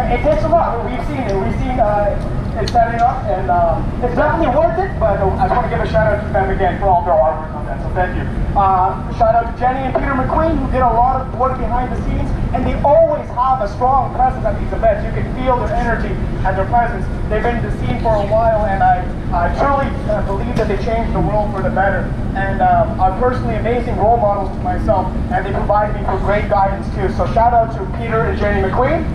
it takes a lot. We've seen it. We've seen it setting up, and it's definitely worth it. But I just want to give a shout out to them again for all their hard work on that. So thank you. Shout out to Jenny and Peter McQueen, who did a lot of work behind the scenes. And they always have a strong presence at these events. You can feel their energy and their presence. They've been in the scene for a while, and I truly believe that they changed the world for the better. And are personally amazing role models to myself, and they provide me for great guidance too. So shout out to Peter and Jenny McQueen.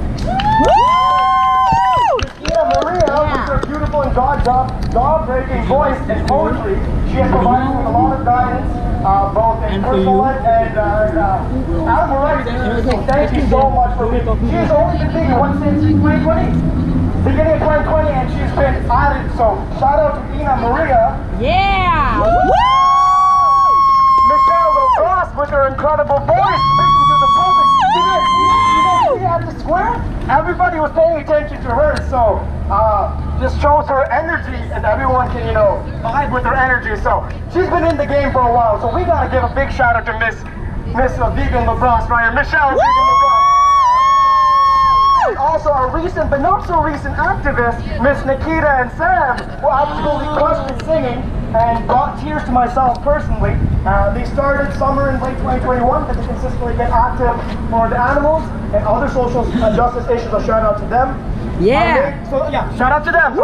Christina Maria, with her beautiful and jaw-breaking voice and poetry, she has provided me with a lot of guidance, both in personal life and animal rights. So thank you so much for being. She's only been thinking once since 2020. beginning of 2020, and she's been at it. So shout out to Ina Maria. Yeah! Michelle Labrosse with her incredible voice speaking to the public. You guys see at the square? Everybody was paying attention to her, so just shows her energy, and everyone can, you know, vibe with her energy. So she's been in the game for a while, so we gotta give a big shout out to Miss Vegan Labrosse right here, Michelle Vegan Labrosse. And also our recent but not so recent activists, Miss Nikita and Sam, who absolutely crushed it singing and brought tears to myself personally. They started summer in late 2021, but they consistently get active for the animals and other social justice issues. A shout out to them. Yeah. So yeah, shout out to them. So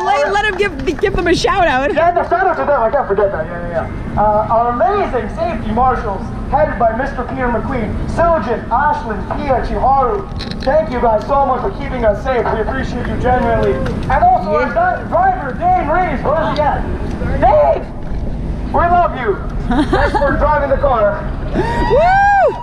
Let him give them a shout out. Yeah, no, shout out to them. I can't forget that. Yeah. Our amazing safety marshals, headed by Mr. Peter McQueen, Syljan, Ashlyn, Pia, Chiharu. Thank you guys so much for keeping us safe. We appreciate you genuinely. And also our driver, Dane Reeves. Where's he at? Dave! We love you. Thanks for driving the car. Woo!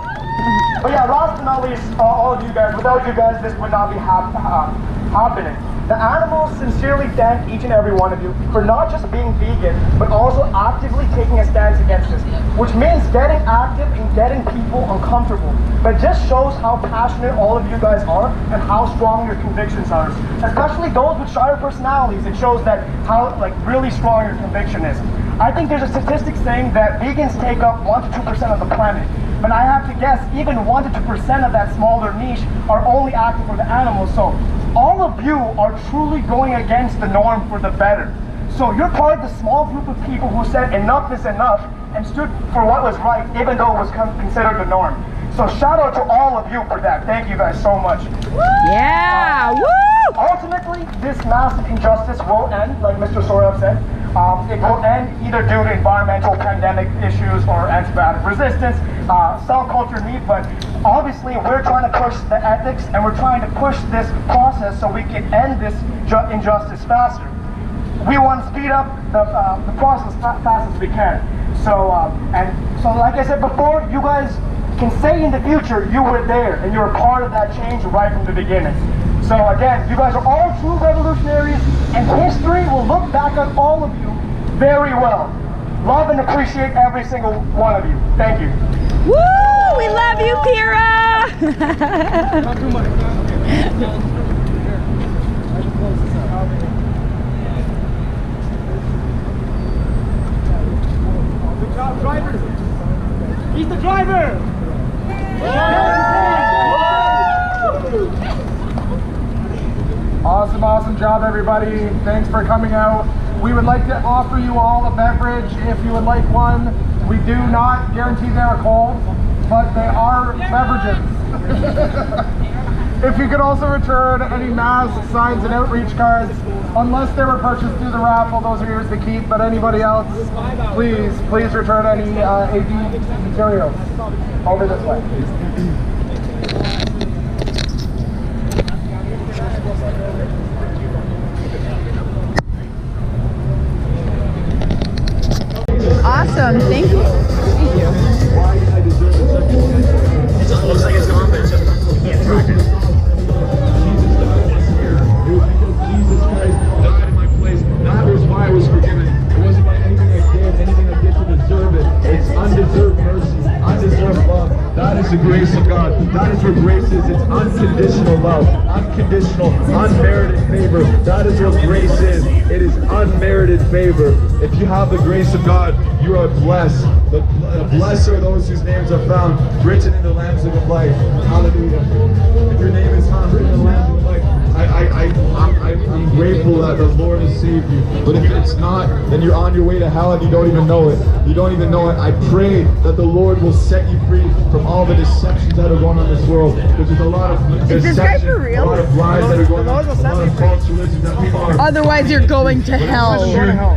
But yeah, last but not least, all of you guys, without you guys, this would not be happening. The animals sincerely thank each and every one of you for not just being vegan, but also actively taking a stance against this, which means getting active and getting people uncomfortable. But it just shows how passionate all of you guys are and how strong your convictions are. Especially those with shyer personalities, it shows that how really strong your conviction is. I think there's a statistic saying that vegans take up 1 to 2% of the planet. But I have to guess even 1 to 2% of that smaller niche are only active for the animals. So all of you are truly going against the norm for the better. So you're part of the small group of people who said enough is enough and stood for what was right, even though it was considered the norm. So shout out to all of you for that. Thank you guys so much. Yeah, woo! Ultimately, this massive injustice will end, like Mr. Sorev said. It will end either due to environmental pandemic issues or antibiotic resistance, cell culture need, but obviously we're trying to push the ethics and we're trying to push this process so we can end this injustice faster. We want to speed up the process as fast as we can. So like I said before, you guys can say in the future you were there and you were part of that change right from the beginning. So again, you guys are all true revolutionaries, and history will look back on all of you very well. Love and appreciate every single one of you. Thank you. Woo! We love you, Pira! Not too much. Good job, driver. He's the driver. Awesome job, everybody. Thanks for coming out. We would like to offer you all a beverage if you would like one. We do not guarantee they're cold, but they are beverages. If you could also return any masks, signs, and outreach cards, unless they were purchased through the raffle, those are yours to keep, but anybody else, please return any AD materials. Over this way. Awesome, thank you. Thank you. It looks like it's gone, but it's just you can't track it. Jesus Christ died in my place. That was why I was forgiven. It wasn't by anything I did, anything I did to deserve it. It's undeserved mercy, undeserved love. That is the grace of God. That is what grace is. It's unconditional love, unconditional, unmerited favor. That is what grace is. It is unmerited favor. If you have the grace of God, you are blessed. The blessed are those whose names are found written in the Lamb's Book of Life. Hallelujah. If your name is found written in the Lamb's Book of Life, I'm grateful that the Lord has saved you. But if it's not, then you're on your way to hell and you don't even know it. You don't even know it. I pray that the Lord will set you free from all the deceptions that are going on in this world. Because there's a lot of deception, a lot of lies that are going on, a lot of false religions that people are. Otherwise, you're going to hell.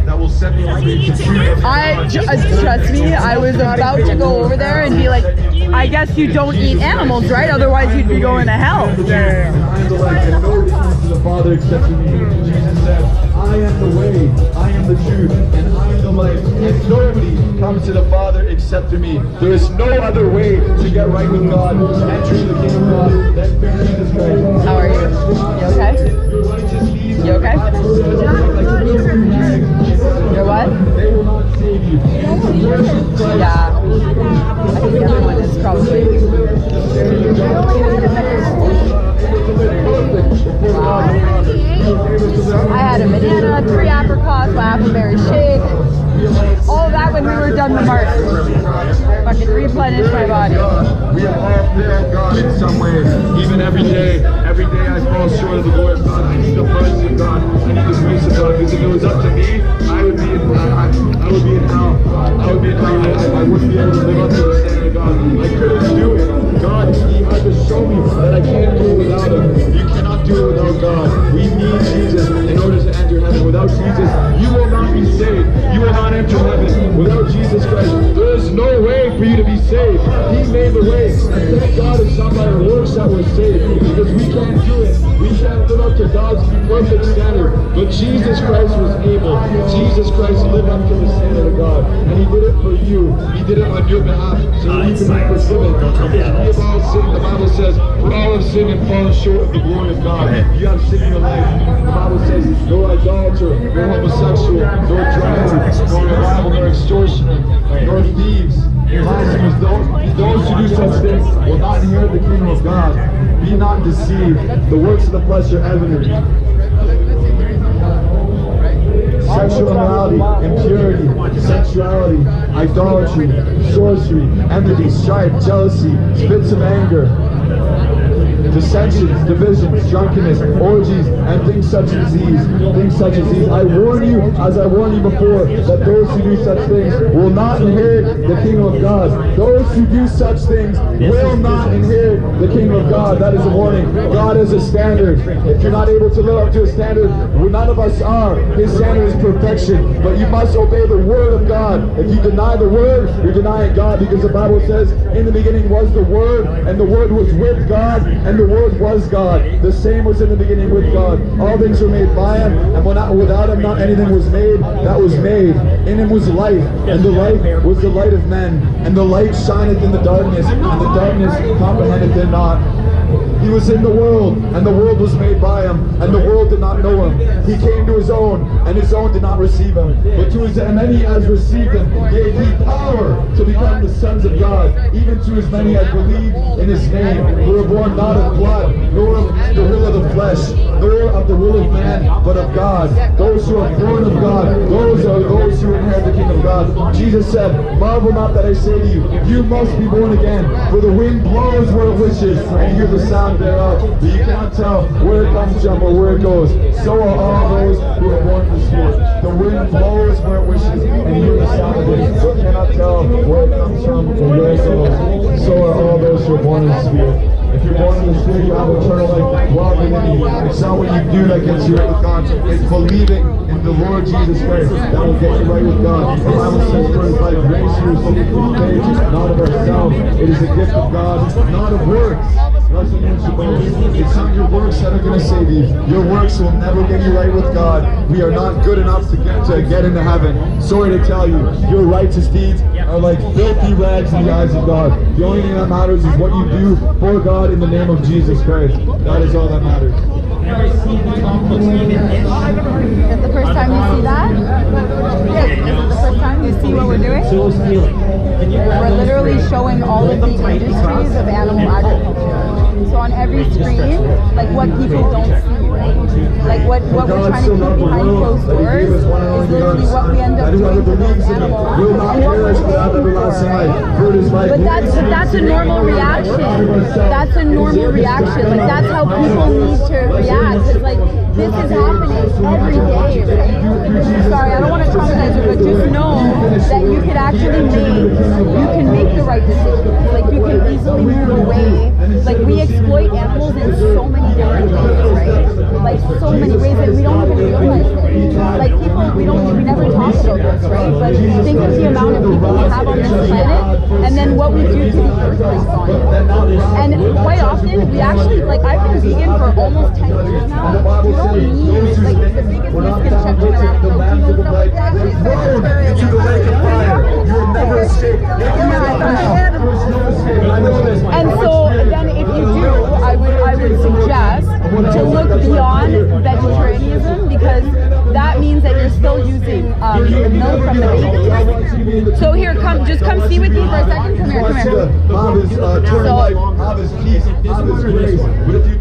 That will set me free. Trust me, I was about to go over there and be like, I guess you don't eat animals, right? Otherwise, you'd be going to hell. I am the light, and no one comes to the Father except through me. Jesus said, I am the way, I am the truth, and I am the of life, and nobody comes to the Father except through me. There is no other way to get right with God, to enter the kingdom of God, than through Jesus Christ. How are you? You okay? You okay? You're what? They will not save you. Yeah. I think everyone is probably. Wow. I had a banana, 3 apricots, my appleberry shake. All of that when we were done the march. Fucking replenish my body. We have all failed God in some way. Even every day I fall short of the glory of God. I need the mercy of God. I need the grace of God. Because if it was up to me, I would be in hell. I would be in hell. I wouldn't be able to live up to the standard of God. I couldn't do it. God, He had to show me that I can't do it without Him. You cannot do it without God. We need Jesus in order to enter heaven. Without Jesus, you will not be saved. You will not enter heaven. Without Jesus Christ, there is no way for you to be saved. He made the way. And thank God it's not by our works that we're saved. Because we can't do it. We can't live up to God's perfect standard. But Jesus Christ was able. Jesus Christ lived up to the standard of God. And He did it for you. He did it on your behalf. So that you can be forgiven. We have all sinned. The Bible says, for all have sinned and fallen short of the glory of God. You have sin in your life. The Bible says, no idolater, no homosexual, no driver, no revival, no extortioner, nor thieves. Blasphemers, those who do such things will not inherit the kingdom of God. Be not deceived. The works of the flesh are evident. Sexual immorality, impurity, sensuality, idolatry, sorcery, enmity, strife, jealousy, fits of anger, dissensions, divisions, drunkenness, orgies, and things such as these. I warn you, as I warned you before, that those who do such things will not inherit the kingdom of God. Those who do such things will not inherit the kingdom of God. That is a warning. God is a standard. If you're not able to live up to a standard, none of us are. His standard is perfection. But you must obey the word of God. If you deny the word, you're denying God, because the Bible says, in the beginning was the word, and the word was with God, and the word was God. The same was in the beginning with God. All things were made by Him, and without Him not anything was made that was made. In Him was life, and the life was the light of men. And the light shineth in the darkness, and the darkness comprehendeth it not. He was in the world, and the world was made by Him, and the world did not know Him. He came to His own, and His own did not receive Him. But to as many as received Him, gave He power to become the sons of God, even to as many as believed in His name, who were born not of blood, nor of the will of the flesh, nor of the will of man, but of God. Those who are born of God, those are those who inherit the kingdom of God. Jesus said, marvel not that I say to you, you must be born again, for the wind blows where it wishes, and you hear the sound thereof, but you cannot tell where it comes from or where it goes. So are all those who are born of the Spirit. The wind blows where it wishes, and you hear the sound of it, but cannot tell where it comes from or where it goes. So are all those who are born of the Spirit. If you're born in the Spirit, you have eternal life dwelling within you. It's not what you do that gets you right with God. It's believing in the Lord Jesus Christ that will get you right with God. The Bible says, for it is by grace you receive through faith, not of ourselves. It is a gift of God, not of works. It's not your works that are going to save you. Your works will never get you right with God. We are not good enough to get into heaven. Sorry to tell you, your righteous deeds are like filthy rags in the eyes of God. The only thing that matters is what you do for God in the name of Jesus Christ. That is all that matters. Is it the first time you see that? Yeah. Is it the first time you see what we're doing? We're literally showing all of the industries of animal agriculture. So on every screen, like what people don't see, right? Like what we're trying to keep behind closed doors is literally what we end up doing to those animals. And what we're paying for. But that's a normal reaction. That's a normal reaction. Like that's how people need to react. It's like this is happening every day, right? Sorry, I don't want to traumatize you, but just know that you could actually make the right decisions. Like you can easily move away. Like we exploit animals in so many different ways, right? Like so many ways that we don't even realize it. Like people, we never talk about this, right? But think of the amount of people we have on this planet, and then what we do to the earth that's on it. And quite often, we actually, like I've been vegan for almost 10 years now. You don't need, like the biggest misconception around protein and stuff like that is And so then if you do, I would suggest to look beyond vegetarianism, because that means that you're still using the milk from the babies. So here, just come see with me for a second. Come here. So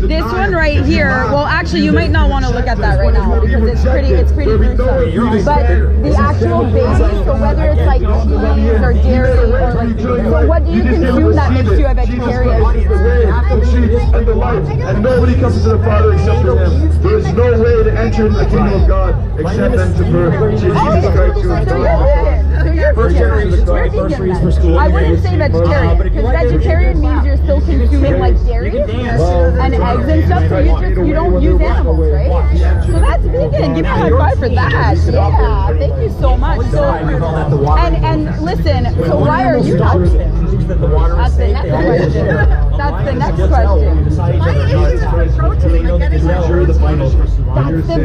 this one right here, well actually you might not want to look at that right now because it's pretty gruesome. But the actual baby, so whether it's like cheese or dairy or so what do you consume that makes you a vegetarian? And the light, and nobody comes to the Father except through Him. There is no way to enter the kingdom of God except them to Jesus Christ. I wouldn't say vegetarian, because vegetarian means you're still consuming like dairy and eggs and stuff, so you don't use animals, right? So that's vegan. Give me a high five for that. Yeah, thank you so much. So and listen, so why are you not vegan? That's the next question. That's the next question. That's the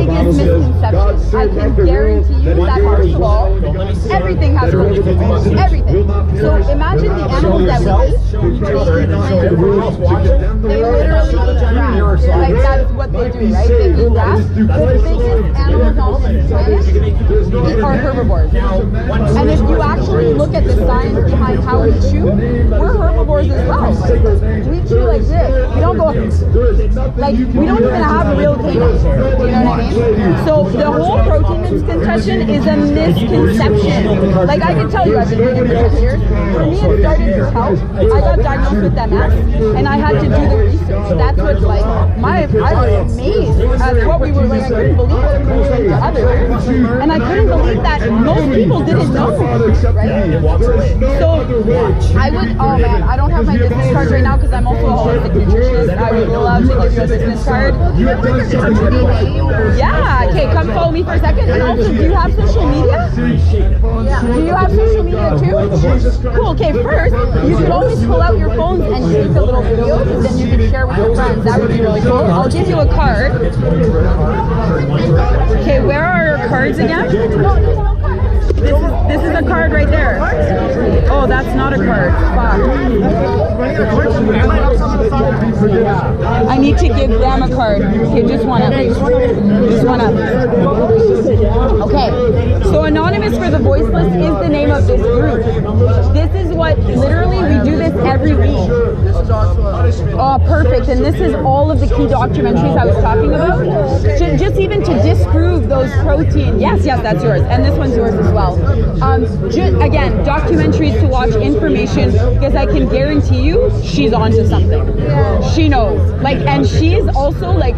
biggest misconception. I can guarantee you that first of all, everything has protein. Everything. So imagine the animals that we eat. They literally eat grass. Like that's what they do, right? They eat grass. The biggest animals on the planet are herbivores. And if you actually look at the science behind how we chew, we're herbivores as well. We chew like this. We don't go like we don't even have real canines. You know what I mean? So the whole protein misconception is a misconception. Like I can tell you, I've been doing it for 10 years. For me, it started through health. I got diagnosed with MS, and I had to do the research. That's what's like I was amazed at what we were like. I couldn't believe what we were doing to others, and I couldn't believe that most people didn't know, right? So I would. Oh man, I don't have my business cards right now because I'm also a holistic nutritionist. I would love to give you a business card. Yeah, okay, come follow me for a second. And also, do you have social media? Yeah. Do you have social media too? Cool, okay, first, you could always pull out your phones and take a little video, and then you can share with your friends. That would be really cool. I'll give you a card. Okay, where are your cards again? This is a card right there. Oh, that's not a card. Fuck. I need to give them a card. Okay, just one at least. Just one at least. Okay, so Anonymous for the Voiceless is the name of this group. This is what, literally, we do this every week. Oh, perfect. And this is all of the key documentaries I was talking about. Just even to disprove those protein. Yes, that's yours. And this one's yours as well. Again, documentaries to watch, information, because I can guarantee you she's onto something. She knows. Like, and she's also like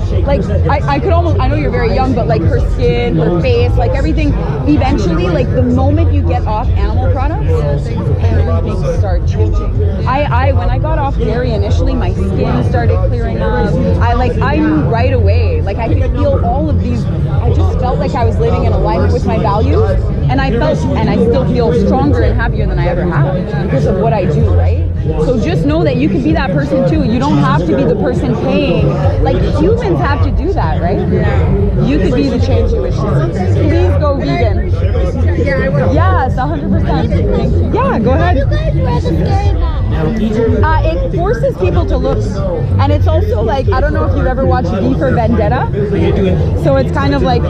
I could almost, I know you're very young, but like her skin, her face, like everything, eventually, like the moment you get off animal products, everything starts changing. When I got off dairy initially, my skin started clearing up. I knew right away, like I could feel all of these, I just felt like I was living in alignment with my values, and I felt, and I still feel stronger and happier than I ever have because of what I do, right? So just know that you can be that person too. You don't have to be the person paying. Like humans have to do that, right? You could be the change to it. Please go vegan. Yeah, I will. Yes, 100%. Yeah, go ahead. It forces people to look, and it's also like, I don't know if you've ever watched V for Vendetta. So it's kind of like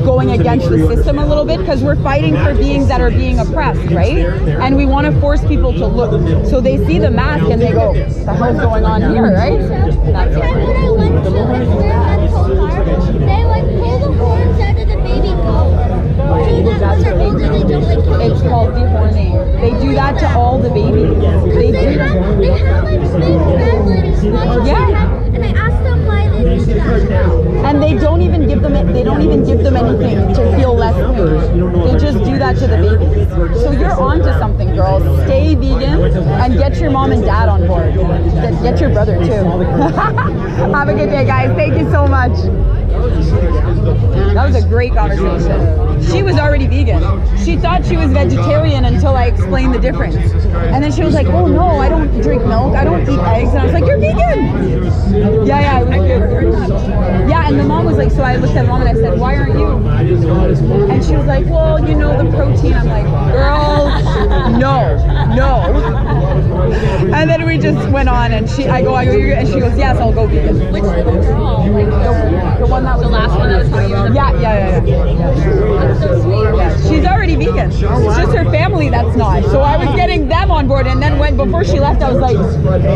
going against the system a little bit, because we're fighting for beings that are being oppressed, right? And we want to force people to look. So they see the mask and they go, what the hell's going on here, right? That's it. They like pull the horns out of the baby goat. It's called dehorning. They do that to all the babies. They have like big families. Yeah. And I asked them why they did that. And they don't even give them anything to feel less pain. They just do that to the babies. So you're onto something, girls. Stay vegan and get your mom and dad on board. Get your brother too. Have a good day, guys. Thank you so much. That was a great conversation. She was already vegan. She thought she was vegetarian until I explained the difference. And then she was like, oh no, I don't drink milk, I don't eat eggs. And I was like, you're vegan. Yeah, it was good. Yeah, and the mom was like, so I looked at mom and I said, why aren't you? And she was like, well, you know, the protein. I'm like, girl, no. And then we just went on, and I go, and she goes, yes, I'll go vegan. Which little girl? Like The one that was the last one that was telling you. Yeah. That's so sweet. Yeah, she's already vegan. It's just her family that's not. So I was getting them on board, and then before she left, I was like,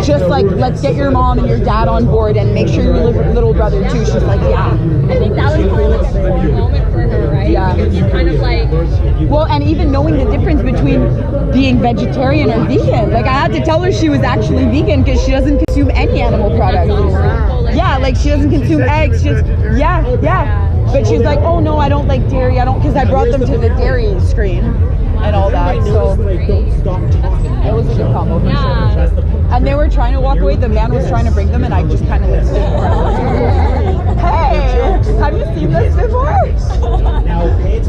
just like, let's get your mom and your dad on board, and make sure your little brother too. She's like, yeah. I think that was probably like a core moment for her, right? Yeah. Because you're kind of like, well, and even knowing the difference between being vegetarian or vegan. Like I had to tell her she was actually vegan because she doesn't consume any animal products. Yeah, like she doesn't consume eggs. Yeah. But she's like, oh no, I don't like dairy. I don't, because I brought them to the dairy screen and all that. So it was a good combo. yeah. And they were trying to walk away. The man was trying to bring them, and I just kind of like stood in front of them. Hey, have you seen this before?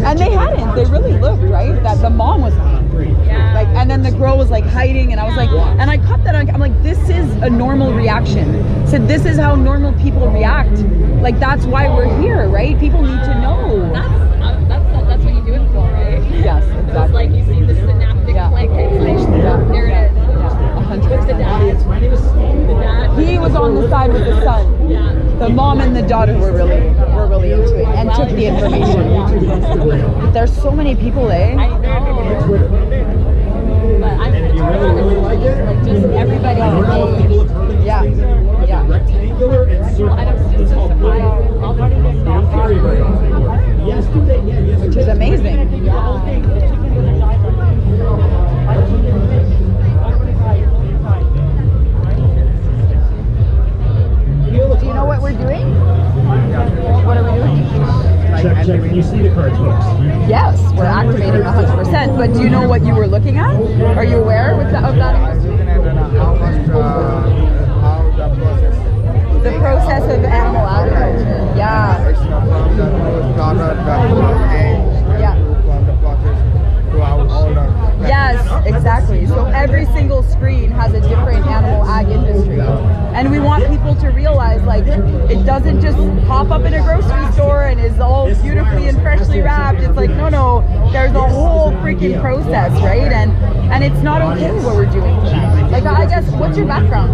And they hadn't. They really looked, right? That the mom was like, and then the girl was like hiding, and I was like, and I caught that. I'm like, this is a normal reaction. So this is how normal people react. Like that's why we're here, right? People need to know. That's what you do it for, right? Yes, exactly. It's like you see the synaptic click. It's like, there it is. What's the dad? The dad. He was on the side with the son. Yeah. The mom and the daughter were really into it and took the information. There's so many people, eh? I know. But I'm like just everybody on the page. Yeah. Rectangular and circular. I don't see so Which is amazing. Do you know what we're doing? What are we doing? Check. Can you see the cards, folks? Yes, we're activating 100%. But do you know what you were looking at? Are you aware of that? The process of animal agriculture. Yeah. It's from the nose, daughter, the eggs, Yeah. from the process throughout all the... Yes, exactly. So every single screen has a different animal ag industry. And we want people to realize, like, it doesn't just pop up in a grocery store and is all beautifully and freshly wrapped. It's like, no, there's a whole freaking process, right? And it's not okay what we're doing to them. Like, I guess, what's your background?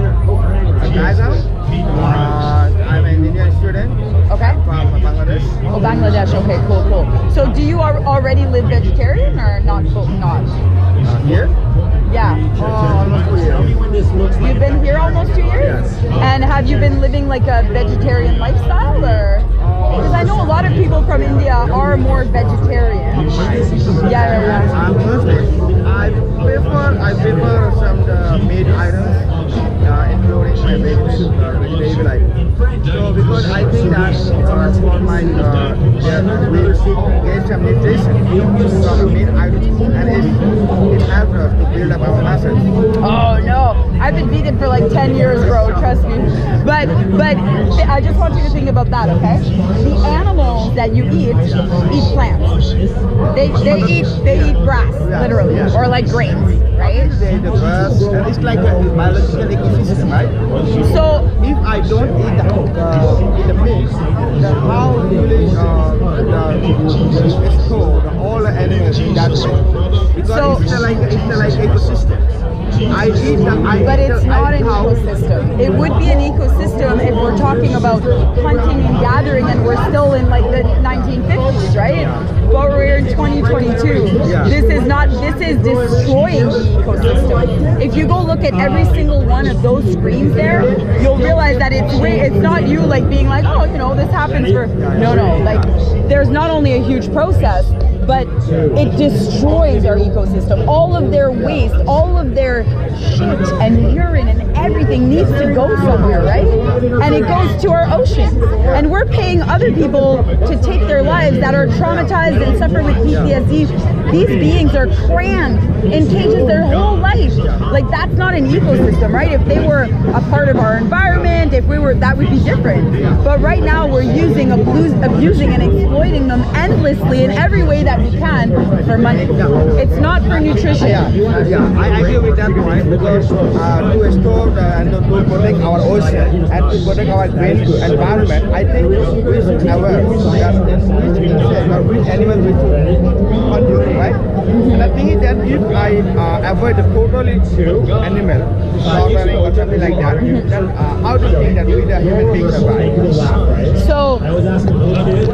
I'm an Indian student. Okay. From Bangladesh. Oh, Bangladesh. Okay, cool. So do you already live vegetarian or not? Here? Yeah. Almost 2 years. You've been here almost 2 years? Yes. And have you been living like a vegetarian lifestyle, or? Because I know a lot of people from India are more vegetarian. Yeah. I'm Muslim. I prefer some meat items, including my vegetable life. So because I think that for my get some nutrition from meat items, and it helps us to build up our muscles. Oh no, I've been vegan for like 10 years, bro. Trust me. But I just want you to think about that, okay? The animals that you eat plants. They eat grass, literally, or like grains, right? The grass, and it's like a biological ecosystem, right? So if I don't eat the meat, then how really explore all the animals in that way? Because it's like ecosystem. But it's not an ecosystem. It would be an ecosystem if we're talking about hunting and gathering and we're still in like the 1950s, right? But we're in 2022. This is destroying the ecosystem. If you go look at every single one of those screens there, you'll realize that it's not you like being like, oh, this happens for, no, like there's not only a huge process, but it destroys our ecosystem. All of their waste, all of their shit and urine and everything needs to go somewhere, right? And it goes to our oceans. And we're paying other people to take their lives that are traumatized and suffer with PTSD. These beings are crammed in cages their whole life. Like, that's not an ecosystem, right? If they were a part of our environment, that would be different. But right now we're abusing and exploiting them endlessly in every way that we can for money. It's not for nutrition. I agree with that point, because to store and to to protect our ocean and to protect our green environment, I think we should aware that which insect or which animal we should consume, right? And the thing is that if I avoid the totally animal, slaughtering or something like that, then how do you think that we the human beings survive? So,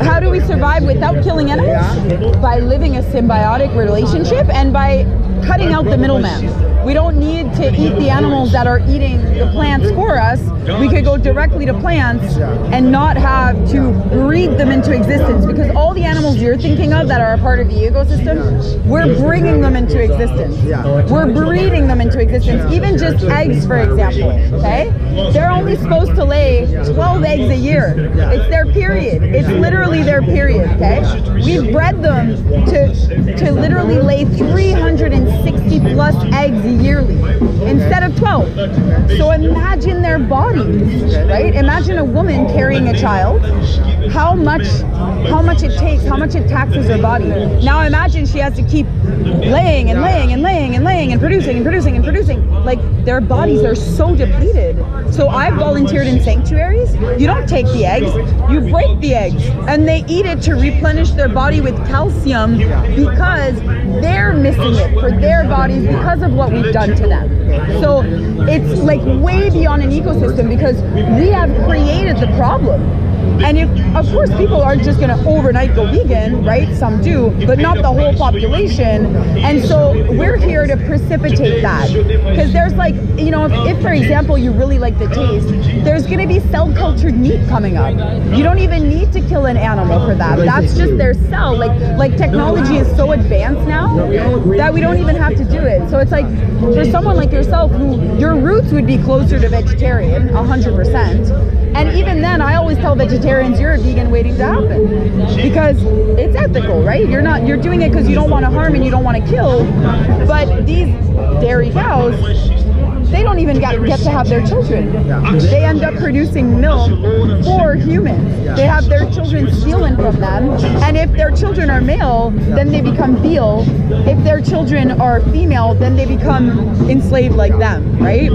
how do we survive without killing animals? By living a symbiotic relationship and by cutting out the middleman. We don't need to eat the animals that are eating the plants for us. We could go directly to plants and not have to breed them into existence, because all the animals you're thinking of that are a part of the ecosystem, we're bringing them into existence. We're breeding them into existence. Even just eggs, for example, okay? They're only supposed to lay 12 eggs a year. It's their period. It's literally their period, okay? We've bred them to literally lay 360 plus eggs yearly instead of 12. So imagine their bodies, right? Imagine a woman carrying a child, how much it takes, how much it taxes her body. Now imagine she has to keep laying and laying and laying and laying and producing and producing and producing. Like, their bodies are so depleted. So I've volunteered in sanctuaries. You don't take the eggs, you break the eggs, and they eat it to replenish their body with calcium because they're missing it for their bodies because of what we've done to them. So it's like way beyond an ecosystem because we have created the problem. And if, of course, people aren't just going to overnight go vegan, right? Some do, but not the whole population. And so we're here to precipitate that. Because there's like, you know, if for example, you really like the taste, there's going to be cell-cultured meat coming up. You don't even need to kill an animal for that. That's just their cell. Like technology is so advanced now that we don't even have to do it. So it's like, for someone like yourself, who your roots would be closer to vegetarian, 100%. And even then, I always tell vegetarians, you're a vegan waiting to happen, because it's ethical, right? You're doing it because you don't want to harm and you don't want to kill. But these dairy cows, they don't even get to have their children. They end up producing milk for humans. They have their children stealing from them. And if their children are male, then they become veal. If their children are female, then they become enslaved like them, right?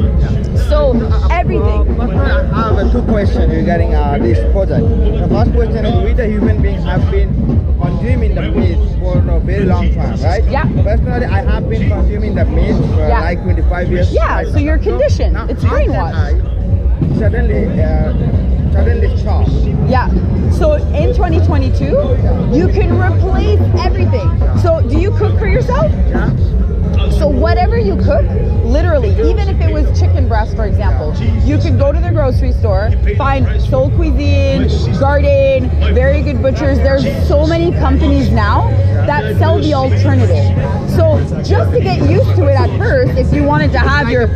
So everything. I have two questions regarding this project. The first question is, we the human beings have been consuming the meat for a very long time, right? Yeah. Personally, I have been consuming the meat for like 25 years. Yeah, so you're conditioned. It's brainwashed. Suddenly stop. Yeah. So in 2022, you can replace everything. So do you cook for yourself? Yeah. So whatever you cook, literally, even if it was chicken breast, for example, you could go to the grocery store, find Soul Cuisine, Garden, very good butchers. There's so many companies now that sell the alternative. So just to get used to it at first, if you wanted to have your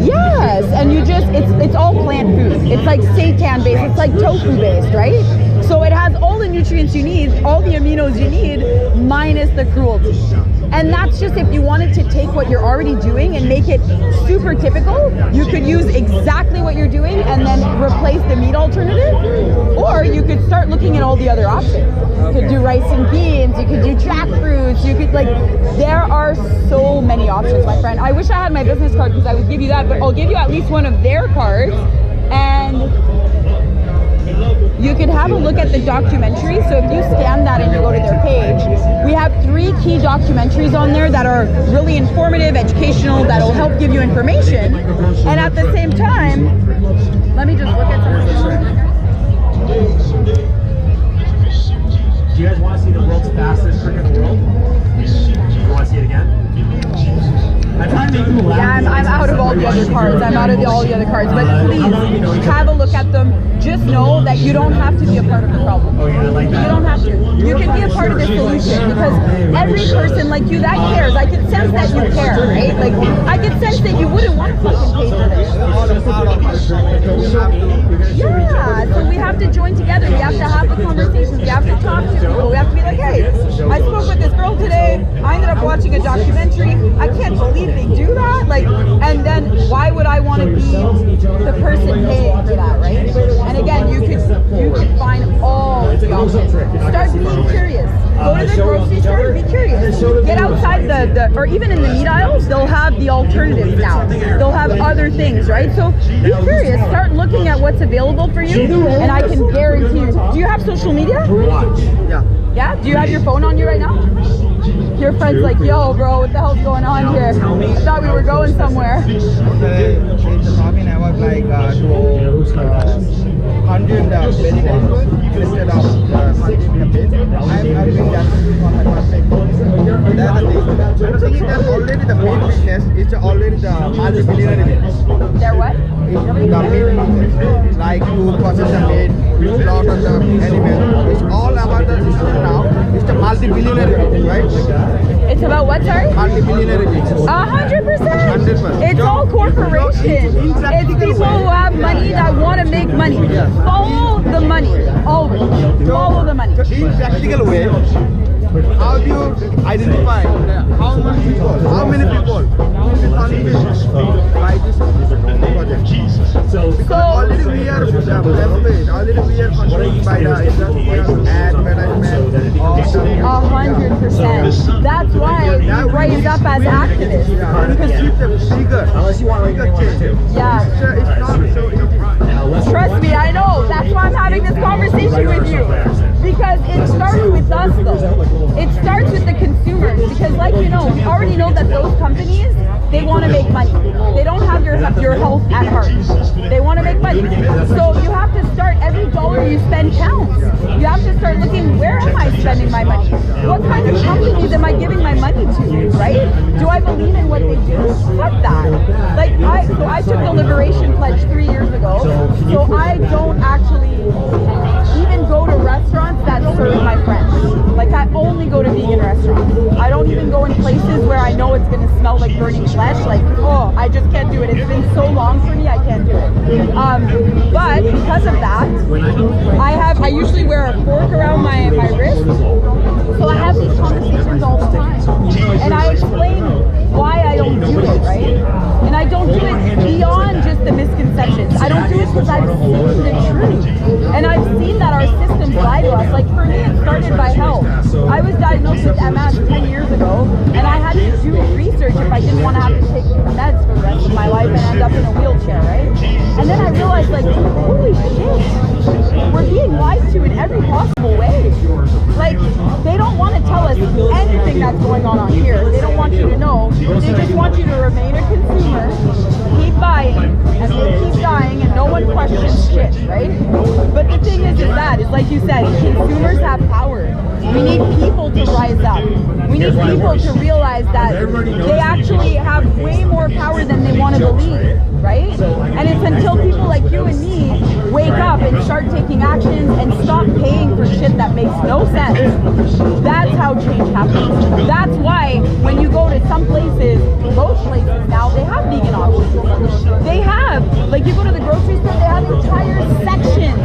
yes, and you just it's all plant food. It's like seitan based. It's like tofu based, right? So it has all the nutrients you need, all the aminos you need, minus the cruelty. And that's just if you wanted to take what you're already doing and make it super typical, you could use exactly what you're doing and then replace the meat alternative. Or you could start looking at all the other options. You could do rice and beans, you could do jackfruits, you could there are so many options, my friend. I wish I had my business card because I would give you that, but I'll give you at least one of their cards. And you could have a look at the documentary. So if you scan that and you go to their page, we have 3 key documentaries on there that are really informative, educational, that'll help give you information. And at the same time, let me just look at some of this. Do you guys want to see the world's fastest trick in the world? You want to see it again? Yeah, I'm out of all the other cards. I'm out of all the other cards. But please, have a look at them. Just know that you don't have to be a part of the problem. You don't have to. You can be a part of the solution, because every person like you that cares, I can sense that you care, right? Like, I can sense that you wouldn't want to fucking pay for this. Yeah, so we have to join together. We have to have a conversation. We have to talk to people. We have to be like, hey, I spoke with this girl today. I ended up watching a documentary. I can't believe they do that. Like, and then why would I want to be the person paying for that, right? And again, you could find all the options. Start being curious. Go to the grocery store and be curious. Get outside the or even in the meat aisles, they'll have the alternatives now. They'll have other things, right? So be curious, start looking at what's available for you, and I can guarantee you. Do you have social media? Yeah. Yeah? Do you have your phone on you right now? Your friend's like, yo, bro, what the hell's going on here? I thought we were going somewhere. It's talking about like 100 vegetables instead of 100 campaigns. I'm doing that on my contact. That's the thing. The thing is that already the meat business is already the multi-billionaire business. They're what? It's the meat business. Like you process the meat, you slaughter the animal. It's all about the system now. It's the multi-billionaire business, right? It's about what, sorry? Multi-billionaire business. 100%. 100%. It's all corporations. It's people who have money that want to make money. Follow the money. Always. Follow the money. In practical way, how do you identify how many people will be convinced by this project? Because already we are convinced by the advertisement. 100%. That's why we raise up as activists. Because it's a bigger change. Yeah. It's not so easy. Trust me, I know. That's why I'm having this conversation with you. Because it starts with us, though. It starts with the consumers. Because, like you know, we already know that those companies, they want to make money. They don't have your health at heart. They want to make money. So you have to start, every dollar you spend counts. You have to start looking, where am I spending my money? What kind of companies am I giving my money to, right? Do I believe in what they do? Fuck that. Like, I took the Liberation Pledge 3 years ago, so I don't actually even go to restaurants that serve my friends. Like, I only go to vegan restaurants. I don't even go in places where I know it's gonna smell like burning flesh. Like, oh, I just can't do it. It's been so long for me, I can't do it. But because of that, I usually wear a fork around my wrist. So I have these conversations all the time. And I explain why I don't do it, right? And I don't do it beyond just the misconceptions. I don't do it because I've seen the truth. And I've seen that our systems lie to us. Like, for me, it started by health. I was diagnosed with MS 10 years ago, and I had to do research if I didn't want to have to take meds for the rest of my life and end up in a wheelchair, right? And then I realized, like, holy shit, we're being lied to in every possible way. Like, they don't want to tell us anything that's going on here. They don't want you to know. They just want you to remain a consumer, keep buying, and we'll keep dying, and no one questions shit, right? But the thing is like you said, consumers have power. We need people to rise up. We need people to realize that they actually have way more power than they want to believe, right? And it's until people like you and me wake up and start taking actions and stop paying for shit that makes no sense. That's how change happens. That's why when you go to some places, most places now, they have vegan options. They have, like, you go to the grocery store, they have entire sections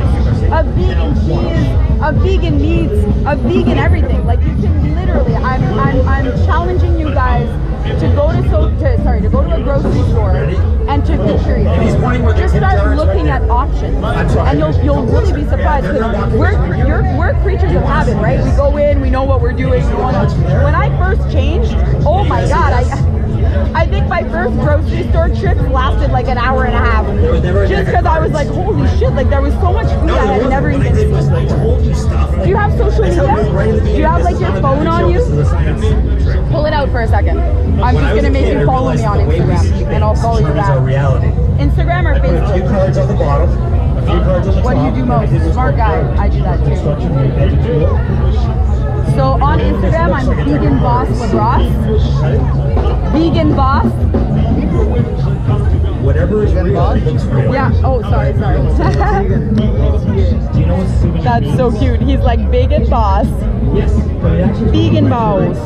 of vegan cheese, of vegan meats, of vegan everything. Like, you can literally, I'm challenging you guys to go to a grocery store and to be curious. Just start looking at options, and you'll really be surprised, because we're creatures of habit, right? We go in, we know what we're doing. When I first changed, oh my god, I think my first grocery store trip lasted like an hour and a half, just because I was like, holy shit, like there was so much food I had never even seen. Do you have social media? Do you have like your phone on you? Pull it out for a second. I'm just gonna make you follow me on Instagram, and I'll follow you back. Instagram or Facebook? What do you do most? Smart guy. I do that too. So on Instagram, I'm Vegan Boss Labrosse. Vegan Boss. Whatever is real, looks real. Yeah. Oh, sorry. That's so cute. He's like Vegan Boss. Vegan Boss.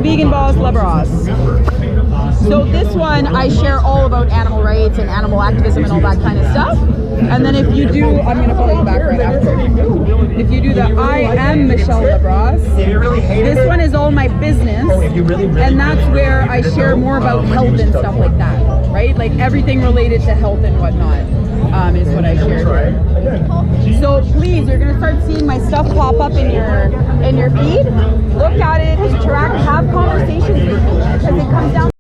Vegan Boss Labrosse. So this one, I share all about animal rights and animal activism and all that kind of stuff. And then if you do, I'm going to follow you back right after. If you do the I am Michelle Labrosse, this one is all my business. And that's where I share more about health and stuff like that, right? Like everything related to health and whatnot is what I share here. So please, you're going to start seeing my stuff pop up in your feed. Look at it, interact, have conversations with me because it comes down